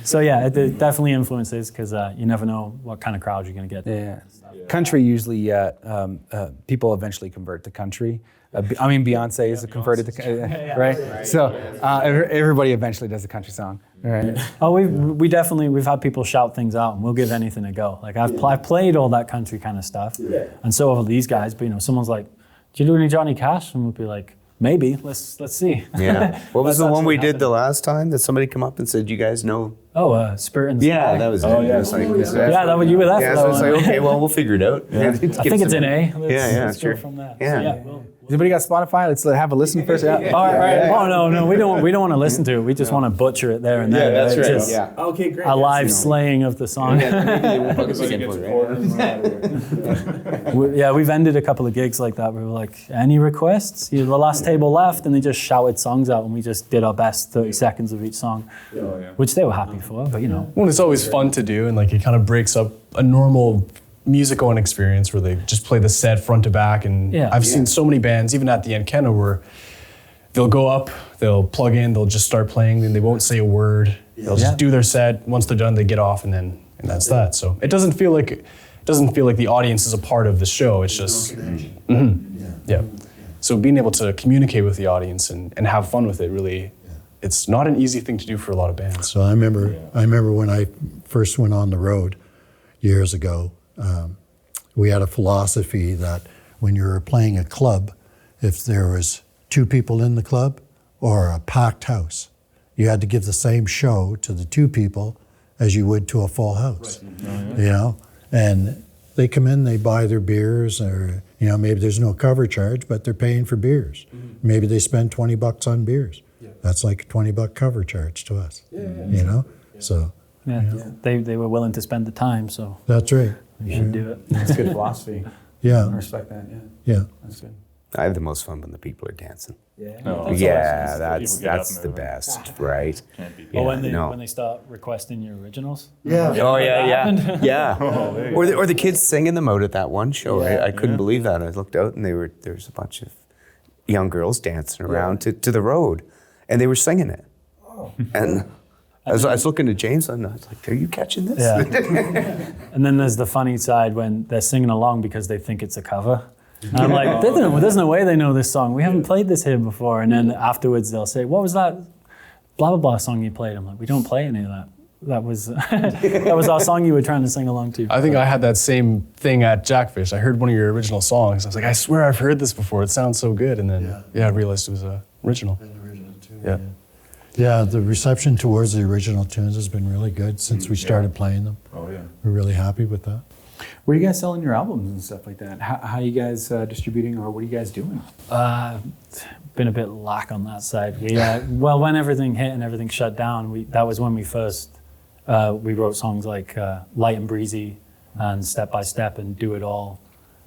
So yeah, it definitely influences because you never know what kind of crowd you're going to get. Yeah. Country usually, people eventually convert to country. I mean, Beyonce is converted to, right? So everybody eventually does a country song, right? Oh, we've had people shout things out, and we'll give anything a go. Like I've played all that country kind of stuff, and so have these guys. But someone's like, "Do you do any Johnny Cash?" And we'll be like, "Maybe. Let's see." Yeah. What was the one we did the last time that somebody come up and said, "You guys know"? Oh, Spirit and Sky. Yeah, that was it. Yeah, that was you were there. Yeah, for so that it's one. like, okay, well, we'll figure it out. I think it's in A. Let's sure. go from there. Yeah. So, yeah. Anybody got Spotify? Let's have a listen first. Yeah. All right. Oh no, we don't want to listen to it. We just want to butcher it there and there. Yeah, that's right. Just Yeah. Okay, great. A live slaying of the song. Maybe they won't bug us again for it, right? We've ended a couple of gigs like that. We were like, any requests? The last table left, and they just shouted songs out, and we just did our best 30 seconds of each song, which they were happy for. But Well, it's always fun to do, and like it kind of breaks up a normal music-going experience where they just play the set front to back. And I've seen so many bands, even at the Enkenna, where they'll go up, they'll plug in, they'll just start playing, then they won't say a word. They'll just do their set. Once they're done, they get off, and that's that. So it doesn't feel like the audience is a part of the show. It's just So being able to communicate with the audience and have fun with it really. It's not an easy thing to do for a lot of bands. So I remember when I first went on the road years ago, we had a philosophy that when you were playing a club, if there was 2 people in the club or a packed house, you had to give the same show to the 2 people as you would to a full house. Right. And they come in, they buy their beers, or maybe there's no cover charge, but they're paying for beers. Mm-hmm. Maybe they spend $20 on beers. That's like a $20 cover charge to us. So they were willing to spend the time, so that's right. You should do it. That's good philosophy. Yeah. I respect that. Yeah. That's good. I have the most fun when the people are dancing. That's That's the best, right? When they start requesting your originals. Yeah. Oh yeah. Or the kids singing them out at that one show. I couldn't believe that. I looked out and there was a bunch of young girls dancing around to the road, and they were singing it. Oh. And I was looking at James and I was like, "Are you catching this?" Yeah. And then there's the funny side when they're singing along because they think it's a cover. And I'm like, there's no way they know this song. We haven't played this here before. And then afterwards they'll say, "What was that blah, blah, blah song you played?" I'm like, "We don't play any of that. That was that was our song you were trying to sing along to." I think I had that same thing at Jackfish. I heard one of your original songs. I was like, I swear I've heard this before. It sounds so good. And then I realized it was original. Yeah, the reception towards the original tunes has been really good since we started playing them. Oh yeah. We're really happy with that. Where are you guys selling your albums and stuff like that? How are you guys distributing, or what are you guys doing? Been a bit lack on that side. When everything hit and everything shut down, that was when we first we wrote songs like Light and Breezy and Step by Step and Do It All.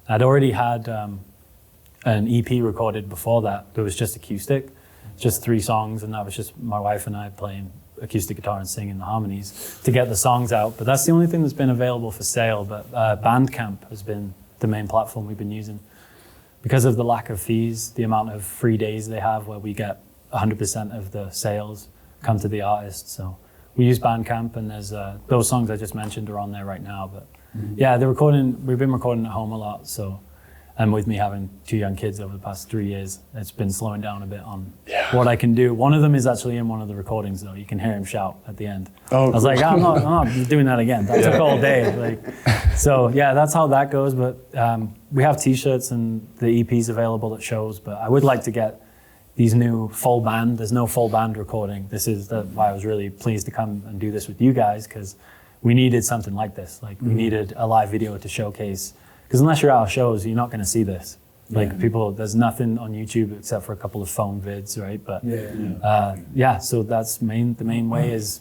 I'd already had an EP recorded before that. There was just acoustic, just 3 songs, and that was just my wife and I playing acoustic guitar and singing the harmonies to get the songs out. But that's the only thing that's been available for sale. But Bandcamp has been the main platform we've been using. Because of the lack of fees, the amount of free days they have where we get 100% of the sales come to the artist. So we use Bandcamp, and there's those songs I just mentioned are on there right now. But we've been recording at home a lot. So, and with me having 2 young kids over the past 3 years, it's been slowing down a bit on what I can do. One of them is actually in one of the recordings, though. You can hear him shout at the end. I was like, I'm not doing that again. That took all day. So that's how that goes. But we have T-shirts and the EPs available at shows. But I would like to get these new full band. There's no full band recording. This is why I was really pleased to come and do this with you guys, because we needed something like this. We needed a live video to showcase. Because unless you're at our shows, you're not going to see this. People, there's nothing on YouTube except for a couple of phone vids, right? But so that's the main way is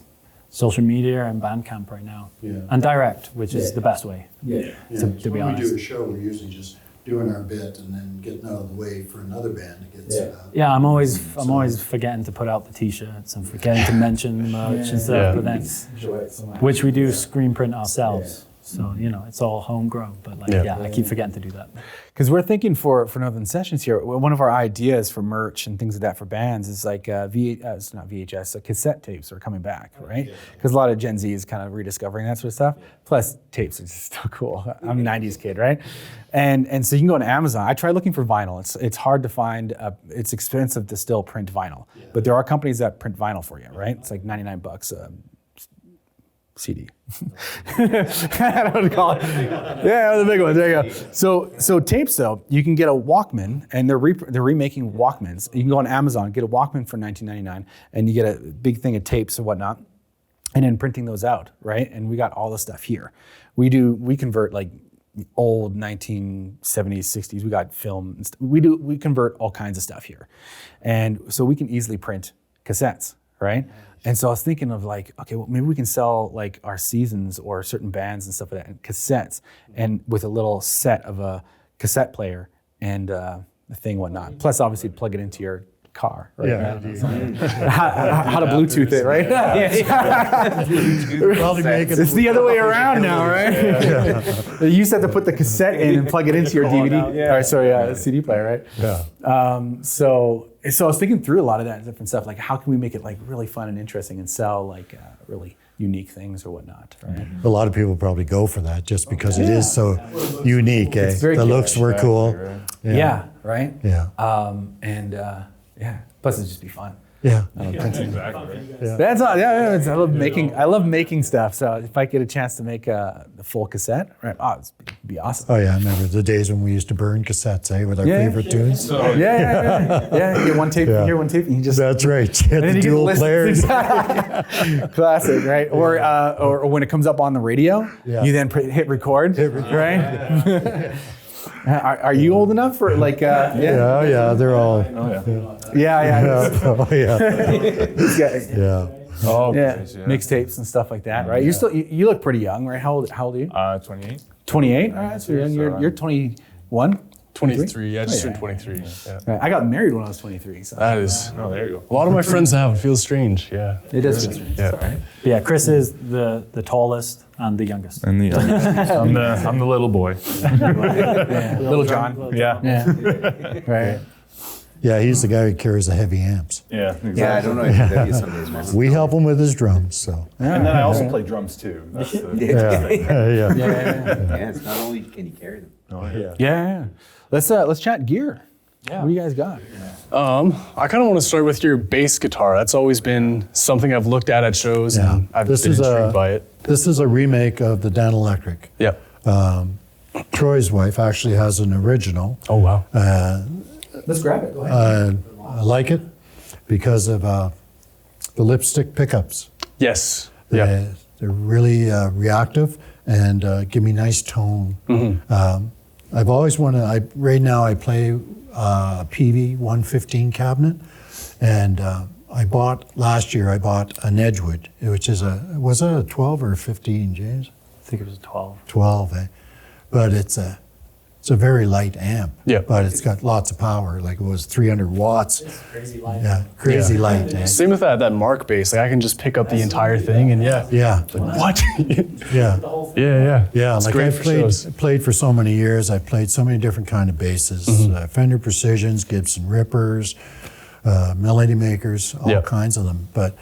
social media and Bandcamp right now, and direct, which is the best way. To be when honest. we do a show, we're usually just doing our bit and then getting out of the way for another band to get set up. Yeah, I'm always forgetting to put out the T-shirts and forgetting to mention the merch and stuff, but then, which we do screen print ourselves. So, it's all homegrown, but I keep forgetting to do that. Because we're thinking for Northern Sessions here, one of our ideas for merch and things like that for bands is like it's not VHS, cassette tapes are coming back, right? Because a lot of Gen Z is kind of rediscovering that sort of stuff. Plus, tapes are just still cool. I'm a 90s kid, right? And so you can go on Amazon. I tried looking for vinyl. It's hard to find. It's expensive to still print vinyl. But there are companies that print vinyl for you, right? It's like $99 CD. I don't know what to call it. Yeah, the big ones. There you go. So tapes though, you can get a Walkman, and they're remaking Walkmans. You can go on Amazon, get a Walkman for $19.99, and you get a big thing of tapes and whatnot, and then printing those out, right? And we got all the stuff here. We convert like old 1970s, 60s. We got film. And we convert all kinds of stuff here, and so we can easily print cassettes, right? And so I was thinking of like, okay, well, maybe we can sell like our seasons or certain bands and stuff like that, and cassettes, and with a little set of a cassette player and a thing, whatnot. Plus, obviously, plug it into your car, right? How to Bluetooth it, right? It's the other way around now, right? You used to have to put the cassette in and plug it into your DVD, CD player, right? Yeah. So I was thinking through a lot of that different stuff, like how can we make it like really fun and interesting and sell like really unique things or whatnot, right? A lot of people probably go for that just because it is so unique. It's very the looks were cool. Yeah, right? Yeah. Plus it'd just be fun. Yeah. That's all. I love making stuff. So if I get a chance to make a full cassette, right? It'd be awesome. Oh yeah, I remember the days when we used to burn cassettes, with our favorite tunes. Yeah. You get one tape here, one tape, and you just. That's right. You had the dual players. Classic, right? Or when it comes up on the radio, you then hit record. Right. Are you old enough for like? Yeah, they're all. Yeah. Oh yeah. Mixtapes and stuff like that, right? You look pretty young, right? How old are you? 28. 28. All right, so you're 21. 23. Yeah, I just turned 23. Yeah. Right. I got married when I was 23. So. That is. Oh, there you A lot of my friends have. It feels strange. Yeah. It does feel strange. Yeah. Yeah, Chris is the tallest and the youngest. And I'm the little boy. Little John. Yeah. Right. Yeah, he's the guy who carries the heavy amps. Yeah. Exactly. Yeah, I don't know if that is some days, man. We help him with his drums, so. And then I also play drums too. That's the, Yeah, it's not only can you carry them. Yeah. Let's chat gear. Yeah. What do you guys got? I kind of want to start with your bass guitar. That's always been something I've looked at shows, and I've been intrigued by it. This is a remake of the Dan Electric. Yeah. Troy's wife actually has an original. Oh wow. Let's grab it. Go ahead. I like it because of the lipstick pickups. Yes. Yeah. They're really reactive and give me nice tone. Mm-hmm. I've always wanted. Right now I play a PV 115 cabinet, and last year I bought an Edgewood, which is was it a 12 or a 15, James? I think it was 12. 12, but it's a very light amp. Yeah. But it's got lots of power. Like it was 300 watts. It's crazy light. Yeah, crazy light. Same with that Mark bass. Like I can just pick up the entire thing, and Yeah. what? Yeah. Yeah. It's like great I've for shows. played for so many years. I've played so many different kind of basses, Fender Precisions, Gibson Rippers, Melody Makers, all kinds of them. But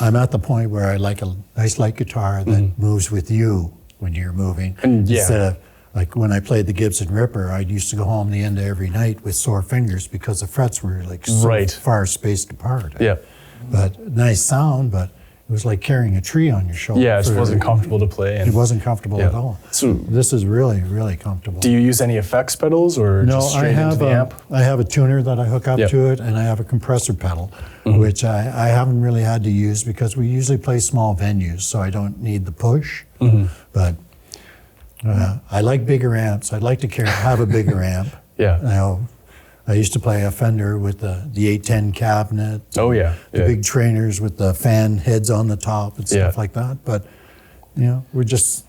I'm at the point where I like a nice light guitar that moves with you when you're moving. Instead of, like when I played the Gibson Ripper, I used to go home the end of every night with sore fingers because the frets were like so far spaced apart. Yeah. But nice sound, but it was like carrying a tree on your shoulder. Yeah, it just wasn't comfortable to play. It wasn't comfortable at all. So this is really, really comfortable. do you use any effects pedals or just straight into the amp? I have a tuner that I hook up to it, and I have a compressor pedal, which I haven't really had to use because we usually play small venues, so I don't need the push. But I like bigger amps. I'd like to have a bigger amp. Yeah. You know, I used to play a Fender with the 810 cabinet. Oh yeah. The big trainers with the fan heads on the top and stuff like that. But, we're just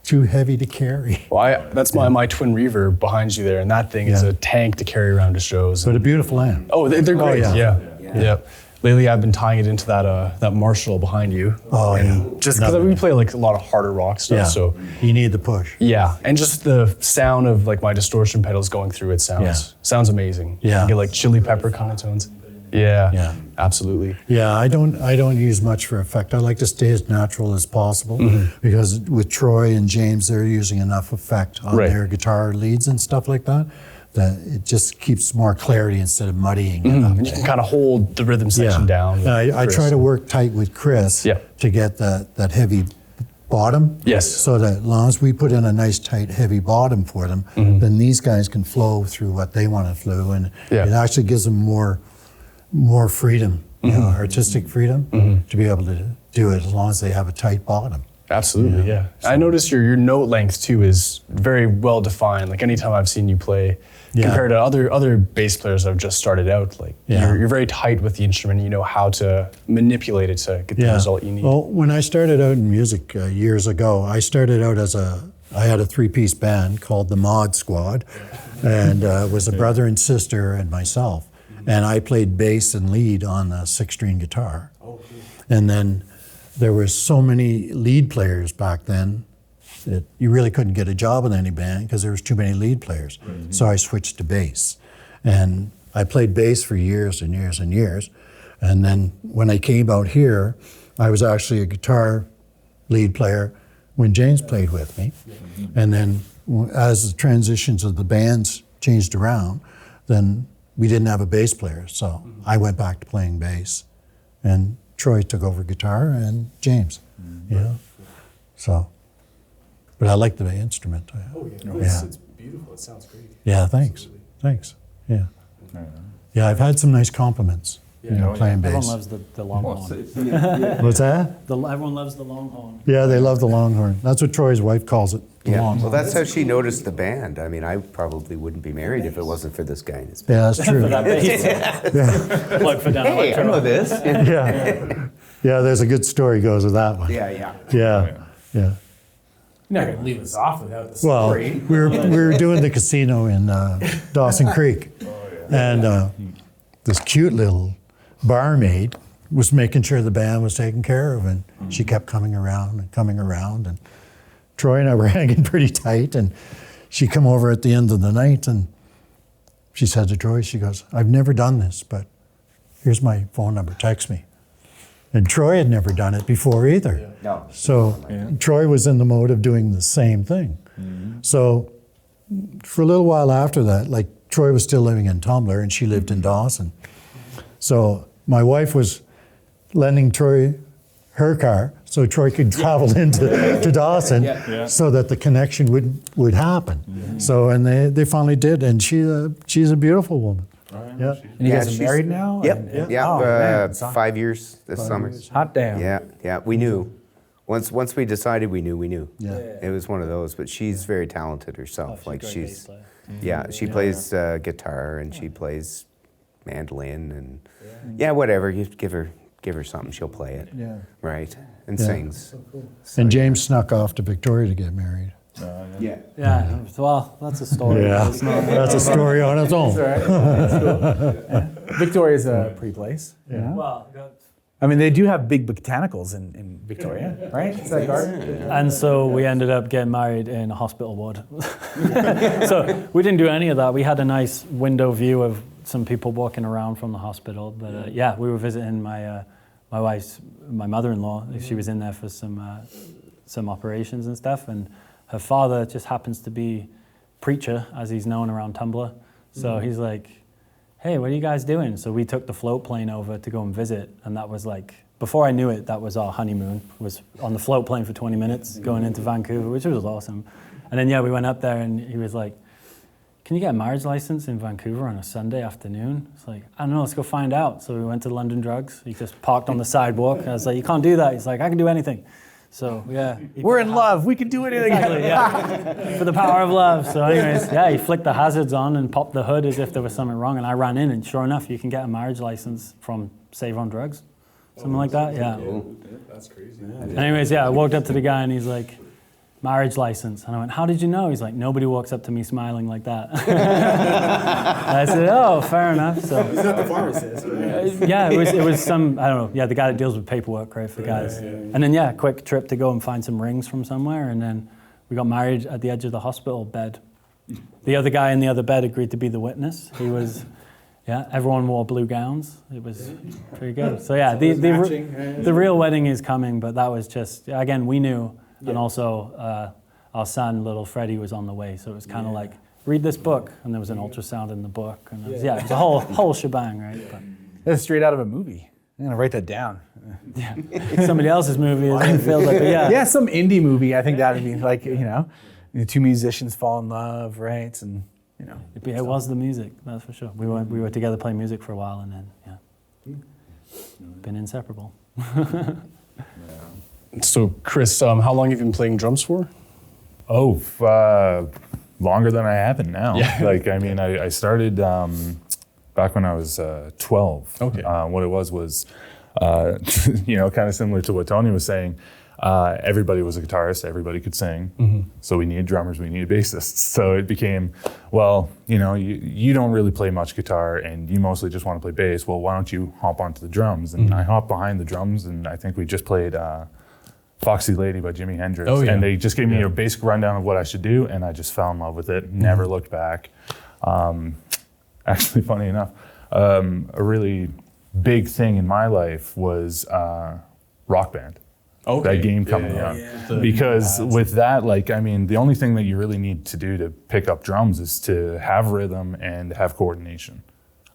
too heavy to carry. Well, that's my twin reverb behind you there, and that thing is a tank to carry around to shows. But a beautiful amp. Oh, they're great. Oh, yeah. Lately, I've been tying it into that Marshall behind you. Oh, yeah. Just because we play like a lot of harder rock stuff, so you need the push. Yeah, and just the sound of like my distortion pedals going through it sounds amazing. Yeah. You get like chili pepper kind of tones. Yeah, absolutely. Yeah, I don't use much for effect. I like to stay as natural as possible because with Troy and James, they're using enough effect on their guitar leads and stuff like that it just keeps more clarity instead of muddying it up. You can kind of hold the rhythm section down. I try to work tight with Chris to get that heavy bottom. Yes. So that as long as we put in a nice tight heavy bottom for them, then these guys can flow through what they want to flow, and it actually gives them more freedom, artistic freedom to be able to do it as long as they have a tight bottom. Absolutely, yeah. I noticed your note length too is very well defined. Like anytime I've seen you play, compared to other bass players that have just started out, like you're very tight with the instrument. You know how to manipulate it to get the result you need. Well, when I started out in music years ago, I started out I had a 3-piece band called the Mod Squad, and it was a brother and sister and myself. And I played bass and lead on a 6-string guitar. And then there were so many lead players back then that you really couldn't get a job in any band because there was too many lead players. So I switched to bass. And I played bass for years and years and years. And then when I came out here, I was actually a guitar lead player when James played with me. And then as the transitions of the bands changed around, then we didn't have a bass player, so I went back to playing bass, and Troy took over guitar, and James, So, but I like the instrument. It's beautiful. It sounds great. Yeah, thanks. Yeah, I've had some nice compliments. Playing bass. Everyone loves the longhorn. What's that? Everyone loves the longhorn. Yeah, they love the longhorn. That's what Troy's wife calls it. Well, that's how she noticed the band. I mean, I probably wouldn't be married if it wasn't for this guy. Yeah, that's true. For that bass. Plug for down. Hey, I know this. Yeah, there's a good story goes with that one. Yeah. You're not going to leave us off without the Well, story. we were doing the casino in Dawson Creek, and this cute little barmaid was making sure the band was taken care of, and she kept coming around, and Troy and I were hanging pretty tight, and she come over at the end of the night, and she said to Troy, she goes, "I've never done this, but here's my phone number, text me." And Troy had never done it before either. No. So Troy was in the mode of doing the same thing. So for a little while after that, like Troy was still living in Tumbler and she lived in Dawson. So my wife was lending Troy her car so Troy could travel into Dawson so that the connection would happen. So, and they finally did, and she's a beautiful woman. Yeah. And you guys are married now? Yep. Oh, man, 5 years this summer. Hot damn. Yeah. We knew. Once we decided, we knew. Yeah. It was one of those. But she's very talented herself. Oh, she's a great bass player. She plays guitar and she plays mandolin and whatever. You give her something, she'll play it. Yeah. Right. And sings. So, And James snuck off to Victoria to get married. Yeah, well, that's a story. Yeah, It's not- that's a story on its own. Victoria's a pretty place. Yeah. Well, I mean, they do have big botanicals in Victoria, right? Is that garden? and so we ended up getting married in a hospital ward. So we didn't do any of that. We had a nice window view of some people walking around from the hospital. But we were visiting my mother-in-law. She was in there for some operations and stuff. And her father just happens to be preacher, as he's known around Tumbler. So he's like, "Hey, what are you guys doing?" So we took the float plane over to go and visit, and that was like, before I knew it, that was our honeymoon, was on the float plane for 20 minutes going into Vancouver, which was awesome. And then we went up there and he was like, "Can you get a marriage license in Vancouver on a Sunday afternoon?" It's like, "I don't know, let's go find out." So we went to London Drugs. He just parked on the sidewalk. I was like, "You can't do that." He's like, "I can do anything." So yeah, We're in love. We can do anything. exactly, yeah, for the power of love. So anyways, yeah, he flicked the hazards on and popped the hood as if there was something wrong, and I ran in, and sure enough, you can get a marriage license from Save on Drugs, something like that. Yeah. That's crazy. Anyways, yeah, I walked up to the guy and he's like, marriage license. And I went, how did you know? He's like, nobody walks up to me smiling like that. I said, oh, fair enough. So He's not the pharmacist, right? yeah, it was some, I don't know, yeah, the guy that deals with paperwork, right, for guys. And then, yeah, quick trip to go and find some rings from somewhere. And then we got married at the edge of the hospital bed. The other guy in the other bed agreed to be the witness. He was, yeah, everyone wore blue gowns. It was pretty good. So yeah, the real wedding is coming, but that was just, again, we knew. And also, our son, little Freddie, was on the way. So it was kind of like, read this book. And there was an ultrasound in the book. And it was, it was a whole shebang, right? But, That's straight out of a movie. I'm gonna write that down. yeah. Somebody else's movie, it feels like, but yeah. Yeah, some indie movie. I think that would be like, the two musicians fall in love, right? And It was the music, that's for sure. We were together playing music for a while, and then, been inseparable. So, Chris, how long have you been playing drums for? Oh, longer than I have it now. Yeah. Like, I mean, I started back when I was 12. Okay. What it was, kind of similar to what Tony was saying. Everybody was a guitarist, everybody could sing. Mm-hmm. So we needed drummers, we needed bassists. So it became, well, you don't really play much guitar and you mostly just want to play bass. Well, why don't you hop onto the drums? And I hopped behind the drums, and I think we just played Foxy Lady by Jimi Hendrix. Oh, yeah. And they just gave me a basic rundown of what I should do, and I just fell in love with it, never looked back. Actually, funny enough, a really big thing in my life was Rock Band. Okay. That game coming out. Because with that, the only thing that you really need to do to pick up drums is to have rhythm and have coordination.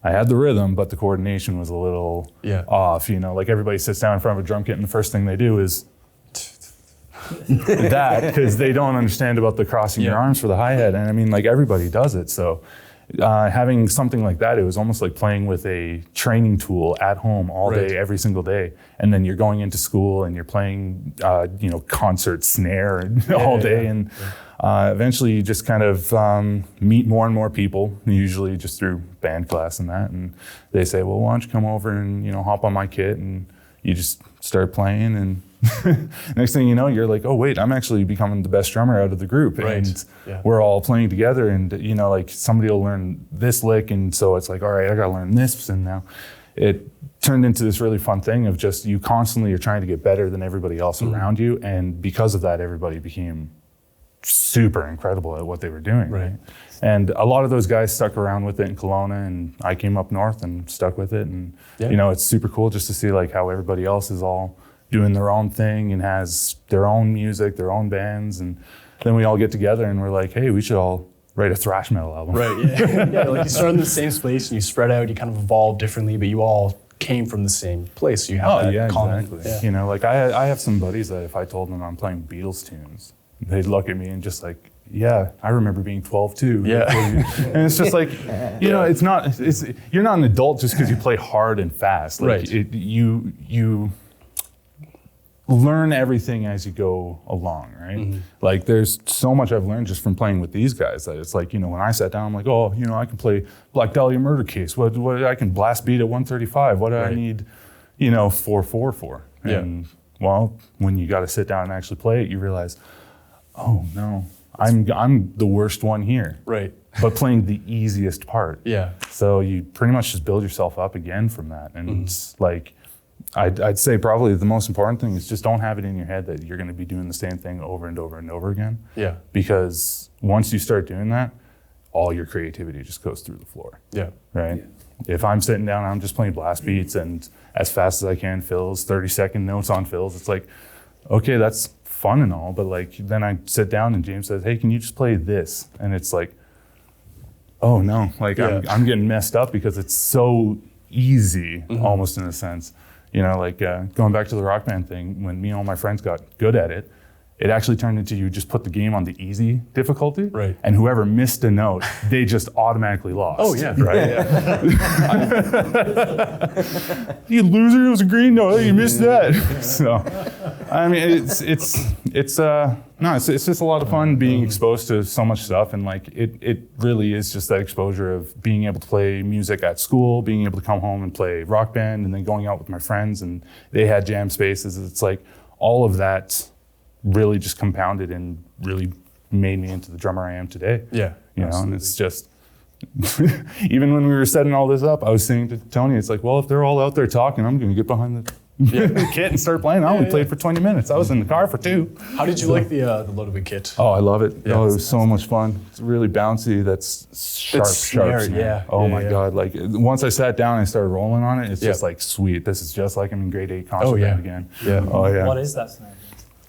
I had the rhythm, but the coordination was a little off. Everybody sits down in front of a drum kit, and the first thing they do is that, because they don't understand about the crossing your arms for the hi-hat. And everybody does it. So having something like that, it was almost like playing with a training tool at home all day, every single day. And then you're going into school and you're playing, concert snare all day. And eventually you just kind of meet more and more people, usually just through band class and that. And they say, well, why don't you come over and, hop on my kit? And you just start playing, and next thing you know, you're like, oh wait, I'm actually becoming the best drummer out of the group. And we're all playing together, and somebody will learn this lick, and so it's like, all right, I gotta learn this. And now it turned into this really fun thing of just, you constantly are trying to get better than everybody else around you, and because of that, everybody became super incredible at what they were doing. Right. And a lot of those guys stuck around with it in Kelowna, and I came up north and stuck with it. And it's super cool just to see how everybody else is all doing their own thing and has their own music, their own bands, and then we all get together and we're like, hey, we should all write a thrash metal album. Right. Yeah. You started in the same space and you spread out. You kind of evolved differently, but you all came from the same place. So you have that common. Exactly. Yeah. I have some buddies that if I told them I'm playing Beatles tunes, they'd look at me and just like, yeah, I remember being 12 too. Yeah. And it's just like, you're not an adult just because you play hard and fast. You learn everything as you go along, right? Mm-hmm. There's so much I've learned just from playing with these guys that it's like, when I sat down, I'm like, oh, I can play Black Dahlia Murder Case. What I can blast beat at 135. What do I need, 4/4 for? And well, when you got to sit down and actually play it, you realize, oh no, I'm the worst one here. Right. But playing the easiest part. Yeah. So you pretty much just build yourself up again from that. And it's like, I'd say probably the most important thing is just don't have it in your head that you're going to be doing the same thing over and over and over again. Yeah. Because once you start doing that, all your creativity just goes through the floor. Yeah. Right? Yeah. If I'm sitting down, I'm just playing blast beats and as fast as I can, fills, 30-second notes on fills, it's like, okay, that's fun and all, but then I sit down and James says, hey, can you just play this? And it's like, oh no, I'm getting messed up because it's so easy, almost in a sense. Going back to the Rock Band thing, when me and all my friends got good at it, it actually turned into you just put the game on the easy difficulty, Right. and whoever missed a note, they just automatically lost. Oh, yeah. Right? You loser, it was a green note, you missed that. So, I mean, it's just a lot of fun being exposed to so much stuff, and like it really is just that exposure of being able to play music at school, being able to come home and play rock band, and then going out with my friends, and they had jam spaces. It's like all of that really just compounded and really made me into the drummer I am today. Yeah, you know, and it's just even when we were setting all this up, I was saying to Tony, it's like, well, if they're all out there talking, I'm going to get behind the kit and start playing. I only played for 20 minutes. I was in the car for 2. How did you like the Ludwig kit? Oh, I love it. Yeah. Oh, it was so much fun. It's really bouncy. That's sharp, snared, snare. yeah. Oh Yeah, my yeah. God. Like once I sat down and started rolling on it, it's Yeah. just like, sweet. This is just like I'm in grade 8 concert Oh, yeah. band again. Yeah. Oh yeah. What is that snare?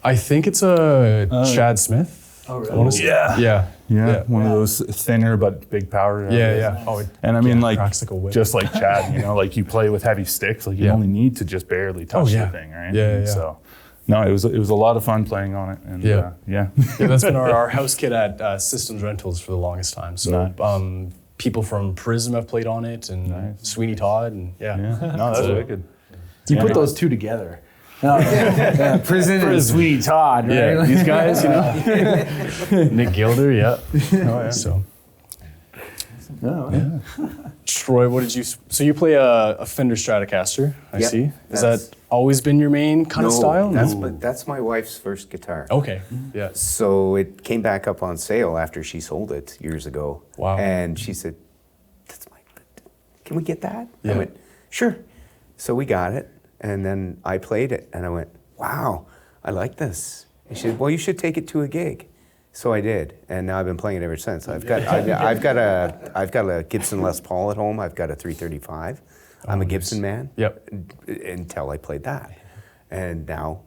I think it's a Chad Smith. Oh, really? I wanna say- Yeah. Yeah. Yeah, one of those thinner but big power. Yeah, yeah. Oh, And I mean, yeah, like, cracks like a whip. just like Chad, you know, like you play with heavy sticks, like you Yeah. only need to just barely touch yeah. the thing, right? Yeah, yeah. So, no, it was a lot of fun playing on it, and Yeah. yeah. Yeah, that's been our house kit at Systems Rentals for the longest time. So Nice. people from Prism have played on it, and Nice. Sweeney Todd, and Yeah. No, that's wicked. You put those two together. Prison and Sweeney Todd, right? yeah, these guys, you know, Nick Gilder, yeah. Oh, yeah. So, Troy, what did you? So you play a Fender Stratocaster, I Yep, see. Has that's- that always been your main kind of style? That's my wife's first guitar. Okay. Yeah. So it came back up on sale after she sold it years ago. Wow. And she said, can we get that? Yeah. I went, sure. So we got it, and then I played it, and I went, wow, I like this. And she said, well, you should take it to a gig. So I did, and now I've been playing it ever since. I've got a Gibson Les Paul at home. I've got a 335. I'm a Gibson man. Yep. Until I played that, and now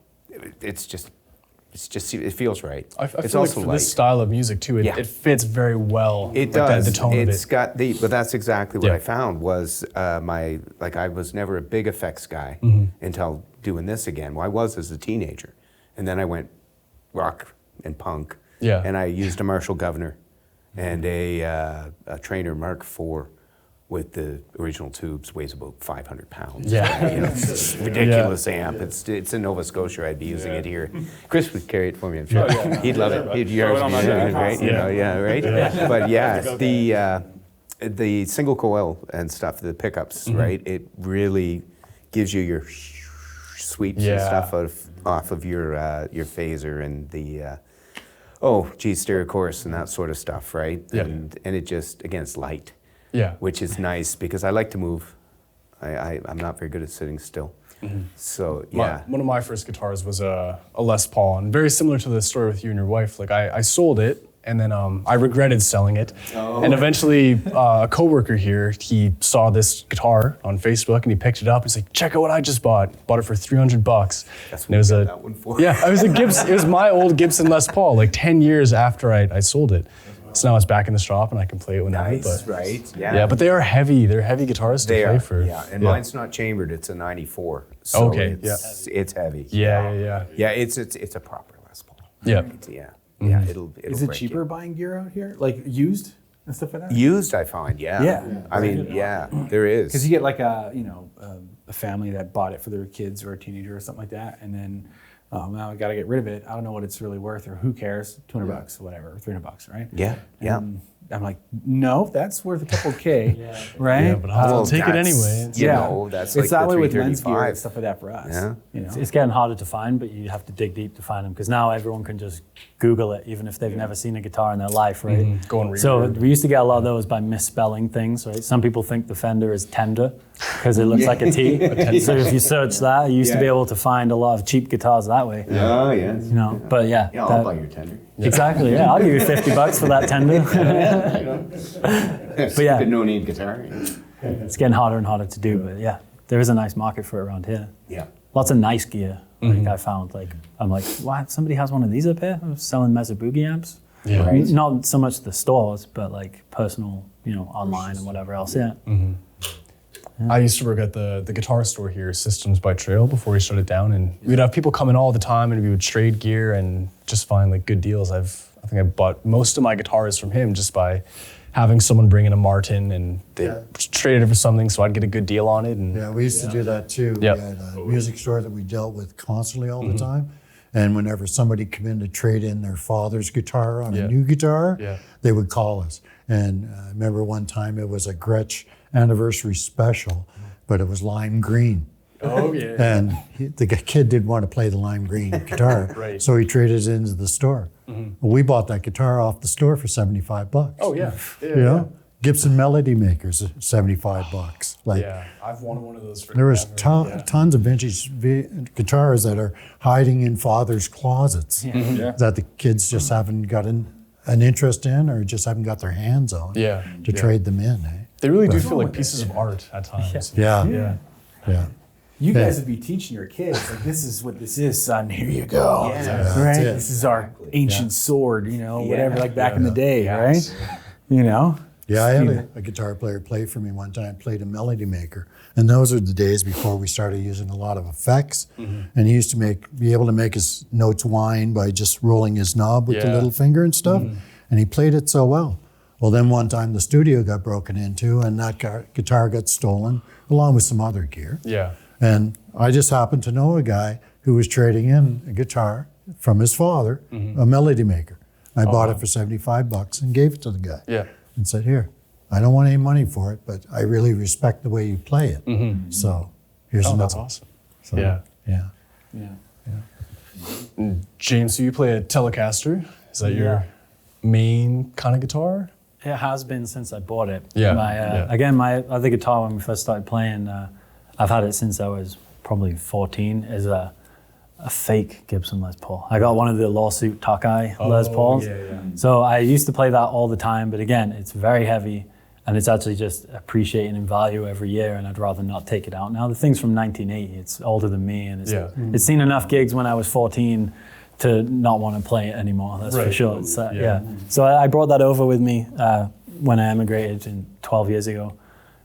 it feels right. I It's feel like also for light. this style of music too, Yeah. it fits very well. It like does. The tone It's of it. got but that's exactly what Yeah. I found was I was never a big effects guy until doing this again. Well, I was as a teenager, and then I went rock and punk. Yeah. And I used a Marshall Governor and a Trainer Mark IV with the original tubes, weighs about 500 pounds. Yeah. You know, it's a ridiculous amp. It's in Nova Scotia. I'd be using it here. Chris would carry it for me, I'm sure. He'd love it. He'd yours, right? You know, yeah, right? But yeah, the single coil and stuff, the pickups, right? It really gives you your sweeps and stuff off of your phaser and the stereo chorus and that sort of stuff, right? Yeah. And it just, again, it's light. Yeah. Which is nice because I like to move. I'm not very good at sitting still. So yeah. One of my first guitars was a Les Paul, and very similar to the story with you and your wife. Like I sold it, and then I regretted selling it. And eventually, a coworker here, he saw this guitar on Facebook, and he picked it up. He's like, "Check out what I just bought! Bought it for $300." That's And it was what you got that one for. yeah, it was a Gibson. It was my old Gibson Les Paul, like 10 years after I sold it. So now it's back in the shop, and I can play it whenever. Nice, but, right? Yeah. Yeah, but they are heavy. They're heavy guitars to They play are. for. Yeah, and mine's not chambered. It's a 94. So Okay, it's heavy. Yeah. Yeah, it's a proper Les Paul. Yeah. Yeah. It'll Is it break cheaper you. buying gear out here, like used and stuff like that? Used, I find. Yeah. Yeah. I mean, yeah, there is. Because you get like a family that bought it for their kids or a teenager or something like that, and then now I got to get rid of it. I don't know what it's really worth, or who cares? $200 or whatever, or $300, right? Yeah. Yeah. And I'm like, no, that's worth a couple K, right? Yeah, but I'll take it that's- anyway. You know, that's it's like that the way with lens gear 335. and stuff like that for us. Yeah. You know? It's getting harder to find, but you have to dig deep to find them because now everyone can just Google it, even if they've never seen a guitar in their life, right? Go and read So it. we used to get a lot of those by misspelling things, right? Some people think the Fender is tender because it looks like a T. So if you search that, you used to be able to find a lot of cheap guitars that way. Oh, yeah. You know, but yeah. Yeah, I'll buy your tender. Exactly, yeah. I'll give you $50 for that Tender. But yeah. no name guitar. It's getting harder and harder to do, but yeah, there is a nice market for it around here. Yeah. Lots of nice gear. Like I found, I'm like, what? Somebody has one of these up here? Selling Mesa Boogie amps? Yeah. Right. Not so much the stores, but like personal, online and whatever else. Yeah. I used to work at the guitar store here, Systems by Trail, before we shut it down, and we'd have people come in all the time, and we would trade gear and just find like good deals. I think I bought most of my guitars from him just by having someone bring in a Martin, and they traded it for something, so I'd get a good deal on it. And Yeah, we used to do that too. Yep. We had a music store that we dealt with constantly all the time. And whenever somebody came in to trade in their father's guitar on a new guitar, they would call us. And I remember one time it was a Gretsch anniversary special, but it was lime green. Oh yeah. And the kid didn't want to play the lime green guitar, Right. so he traded it into the store. We bought that guitar off the store for $75. Oh yeah. You know, Gibson Melody Makers, $75. Like, Yeah, I've wanted one of those for there was forever. tons of vintage guitars that are hiding in fathers' closets that the kids just haven't got an interest in, or just haven't got their hands on to trade them in. Eh? They really do feel like pieces of art at times. Yeah. You Yeah. guys would be teaching your kids, like, this is what this is, son. Here you go. That's Right? it. This is our ancient sword, whatever, like back in the day, right? You know? Yeah, I had a guitar player play for me one time, played a Melody Maker. And those are the days before we started using a lot of effects. And he used to be able to make his notes whine by just rolling his knob with the little finger and stuff. And he played it so well. Well, then one time the studio got broken into, and that guitar got stolen, along with some other gear. Yeah. And I just happened to know a guy who was trading in a guitar from his father, a Melody Maker. I bought it for $75 and gave it to the guy. Yeah. And said, here, I don't want any money for it, but I really respect the way you play it. So here's Oh, another. that's awesome. So, Yeah. Yeah. James, so you play a Telecaster? Is that your main kind of guitar? It has been since I bought it. Yeah, Again, my other guitar when we first started playing, I've had it since I was probably 14, is a fake Gibson Les Paul. I got one of the lawsuit Takai Les Pauls. So I used to play that all the time, but again, it's very heavy, and it's actually just appreciating in value every year, and I'd rather not take it out now. The thing's from 1980, it's older than me, and it's seen enough gigs when I was 14 to not want to play it anymore, that's for sure. It's, So I brought that over with me when I emigrated 12 years ago.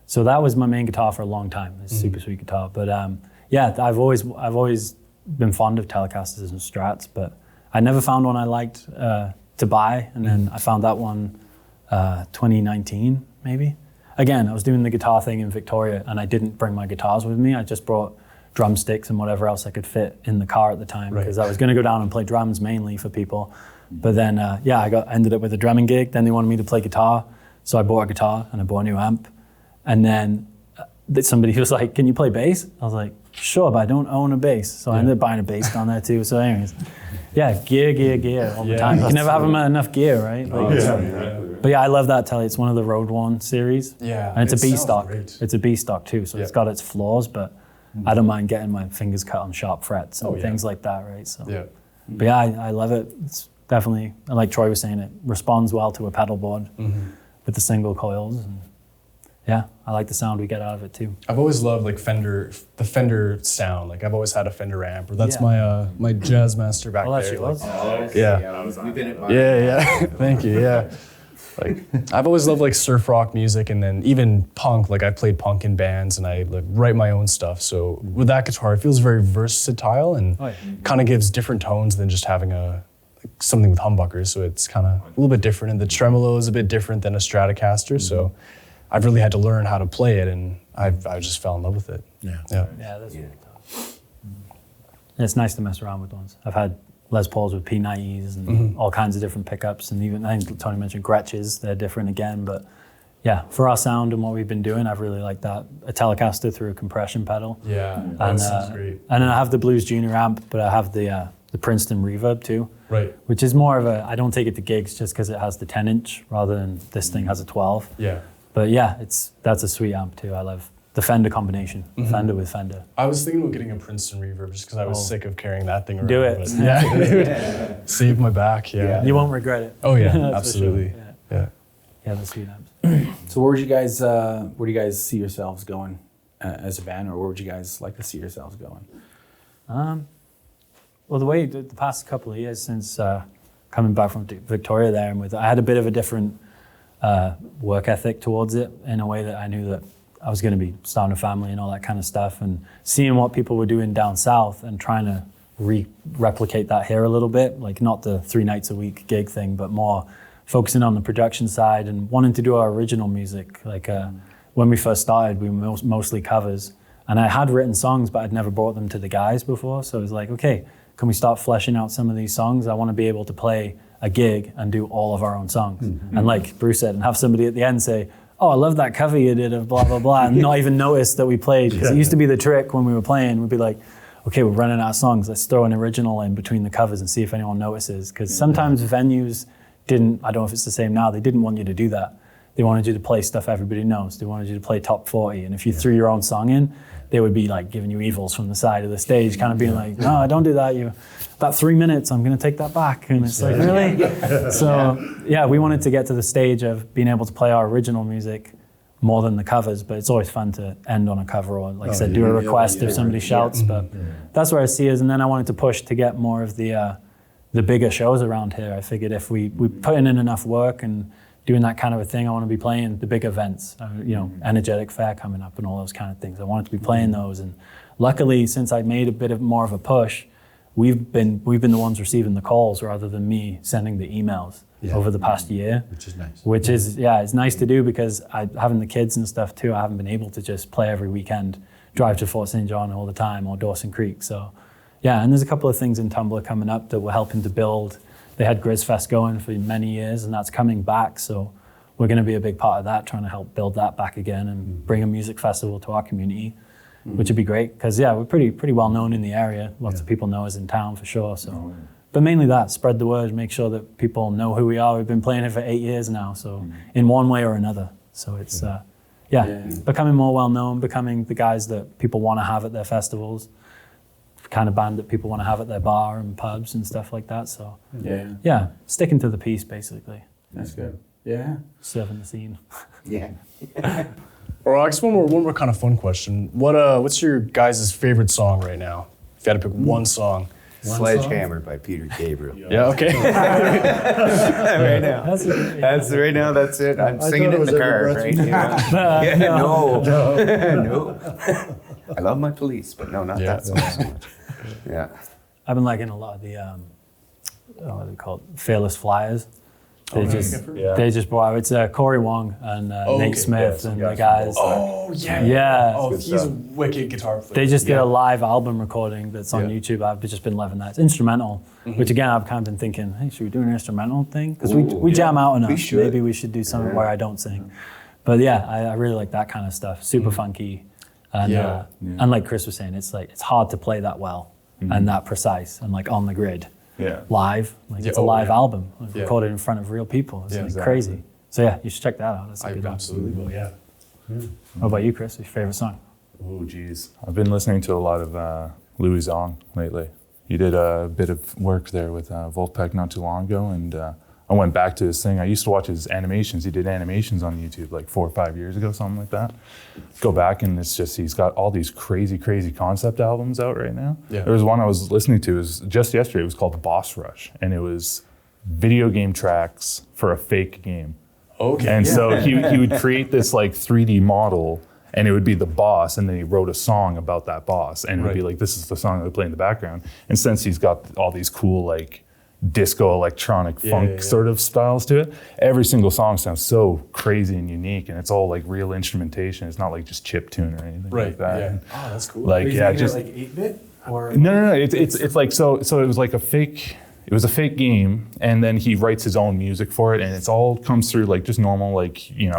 So that was my main guitar for a long time. It's a super sweet guitar. But I've always been fond of Telecasters and Strats, but I never found one I liked to buy. And then I found that one 2019, maybe. Again, I was doing the guitar thing in Victoria, and I didn't bring my guitars with me. I just brought drumsticks and whatever else I could fit in the car at the time, because I was going to go down and play drums mainly for people. But then, I ended up with a drumming gig. Then they wanted me to play guitar, so I bought a guitar and I bought a new amp. And then somebody was like, "Can you play bass?" I was like, "Sure, but I don't own a bass." So I ended up buying a bass down there too. So anyways, gear all the time. You can never have enough gear, right? But I love that Tele. It's one of the Road One series. Yeah, and it's a B sounds stock. great. It's a B stock too, so it's got its flaws, but I don't mind getting my fingers cut on sharp frets and things like that, right? So, but I love it. It's definitely, like Troy was saying, it responds well to a pedal board with the single coils. And I like the sound we get out of it too. I've always loved like the Fender sound. Like I've always had a Fender amp, or that's my my Jazzmaster back Well, that's there. yours. Thank you. Yeah. Like I've always loved like surf rock music, and then even punk. Like I played punk in bands, and I like write my own stuff. So with that guitar, it feels very versatile and kind of gives different tones than just having something with humbuckers. So it's kind of a little bit different, and the tremolo is a bit different than a Stratocaster. So I've really had to learn how to play it, and I just fell in love with it. Yeah, that's really tough. It's nice to mess around with ones. I've had Les Pauls with P90s and all kinds of different pickups, and even I think Tony mentioned Gretches. They're different again, but for our sound and what we've been doing, I've really liked that. A Telecaster through a compression pedal. Yeah, that sounds great. And then I have the Blues Junior amp, but I have the Princeton Reverb too. Right. Which is more of I don't take it to gigs just because it has the 10-inch rather than this thing has a 12. Yeah. But that's a sweet amp too. I love the Fender combination, Fender with Fender. I was thinking about getting a Princeton Reverb just because I was sick of carrying that thing around. Do it. But save my back. Yeah. You won't regret it. Oh yeah, That's absolutely. for sure. Yeah. Yeah, the sweet amps. So where do you guys see yourselves going as a band, or where would you guys like to see yourselves going? Well, the past couple of years since coming back from Victoria there, I had a bit of a different work ethic towards it, in a way that I knew that I was going to be starting a family and all that kind of stuff, and seeing what people were doing down south and trying to replicate that here a little bit, like not the 3 nights a week gig thing, but more focusing on the production side and wanting to do our original music. Like when we first started, we were mostly covers, and I had written songs, but I'd never brought them to the guys before. So it was like, okay, can we start fleshing out some of these songs? I want to be able to play a gig and do all of our own songs. And like Bruce said, and have somebody at the end say, oh, I love that cover you did of blah, blah, blah, and not even notice that we played. Because it used to be the trick when we were playing, we'd be like, okay, we're running out of songs, let's throw an original in between the covers and see if anyone notices. Because sometimes venues didn't, I don't know if it's the same now, they didn't want you to do that. They wanted you to play stuff everybody knows. They wanted you to play top 40. And if you threw your own song in, they would be like giving you evils from the side of the stage, kind of being like, no, don't do that. You, about 3 minutes, I'm going to take that back. And it's like, really? So yeah, we wanted to get to the stage of being able to play our original music more than the covers, but it's always fun to end on a cover or, like I said, do a request if somebody shouts. But that's where I see us. And then I wanted to push to get more of the bigger shows around here. I figured if we put in enough work and doing that kind of a thing, I want to be playing the big events, Energetic Fair coming up and all those kind of things. I wanted to be playing those. And luckily, since I made a bit of more of a push, we've been the ones receiving the calls rather than me sending the emails over the past year. Which is nice. Which is, it's nice to do because having the kids and stuff too, I haven't been able to just play every weekend, drive to Fort St. John all the time or Dawson Creek. So yeah, and there's a couple of things in Tumbler coming up that we're helping to build. They had Grizzfest going for many years and that's coming back. So we're going to be a big part of that, trying to help build that back again and bring a music festival to our community, which would be great. Because we're pretty well known in the area. Lots of people know us in town for sure. So, but mainly that, spread the word, make sure that people know who we are. We've been playing it for 8 years now. So in one way or another. So it's, becoming more well known, becoming the guys that people want to have at their festivals. Kind of band that people want to have at their bar and pubs and stuff like that. So sticking to the piece basically. That's good. Yeah. Serving the scene. Yeah. Or I guess one more kind of fun question. What's your guys' favorite song right now? If you had to pick one song. Sledgehammer by Peter Gabriel. Yeah, okay. Right now. That's right now, that's it. I'm singing it in the car, right? No. I love my police, but no, not that song so much. Yeah. I've been liking a lot of the, what are they called? Fearless Flyers. They just brought out, it's Corey Wong and Nate Smith and the guys. Yeah. Oh, he's a wicked guitar player. They just did a live album recording that's on YouTube. I've just been loving that. It's instrumental, which again, I've kind of been thinking, hey, should we do an instrumental thing? Because we jam out enough. Maybe we should do something where I don't sing. But yeah, I really like that kind of stuff. Super funky. And like Chris was saying, it's hard to play that well and that precise and like on the grid. Live, it's a live album, recorded in front of real people. It's crazy. So yeah, you should check that out. That's a good one. Absolutely will. Yeah. What about you, Chris? What's your favorite song? Oh, geez. I've been listening to a lot of Louis Zong lately. He did a bit of work there with Wolfpack not too long ago, and I went back to his thing. I used to watch his animations. He did animations on YouTube like 4 or 5 years ago, something like that. Go back and it's just, he's got all these crazy concept albums out right now. Yeah. There was one I was listening to, it was just yesterday, it was called Boss Rush. And it was video game tracks for a fake game. Okay. And so he would create this like 3D model and it would be the boss, and then he wrote a song about that boss. And it would be like, this is the song that would play in the background. And since he's got all these cool like disco electronic funk sort of styles to it, every single song sounds so crazy and unique, and it's all like real instrumentation. It's not like just chip tune or anything like that. Yeah. Oh, that's cool. Like just like 8-bit or no. It's like so it was like a fake. It was a fake game, and then he writes his own music for it, and it's all comes through like just normal, like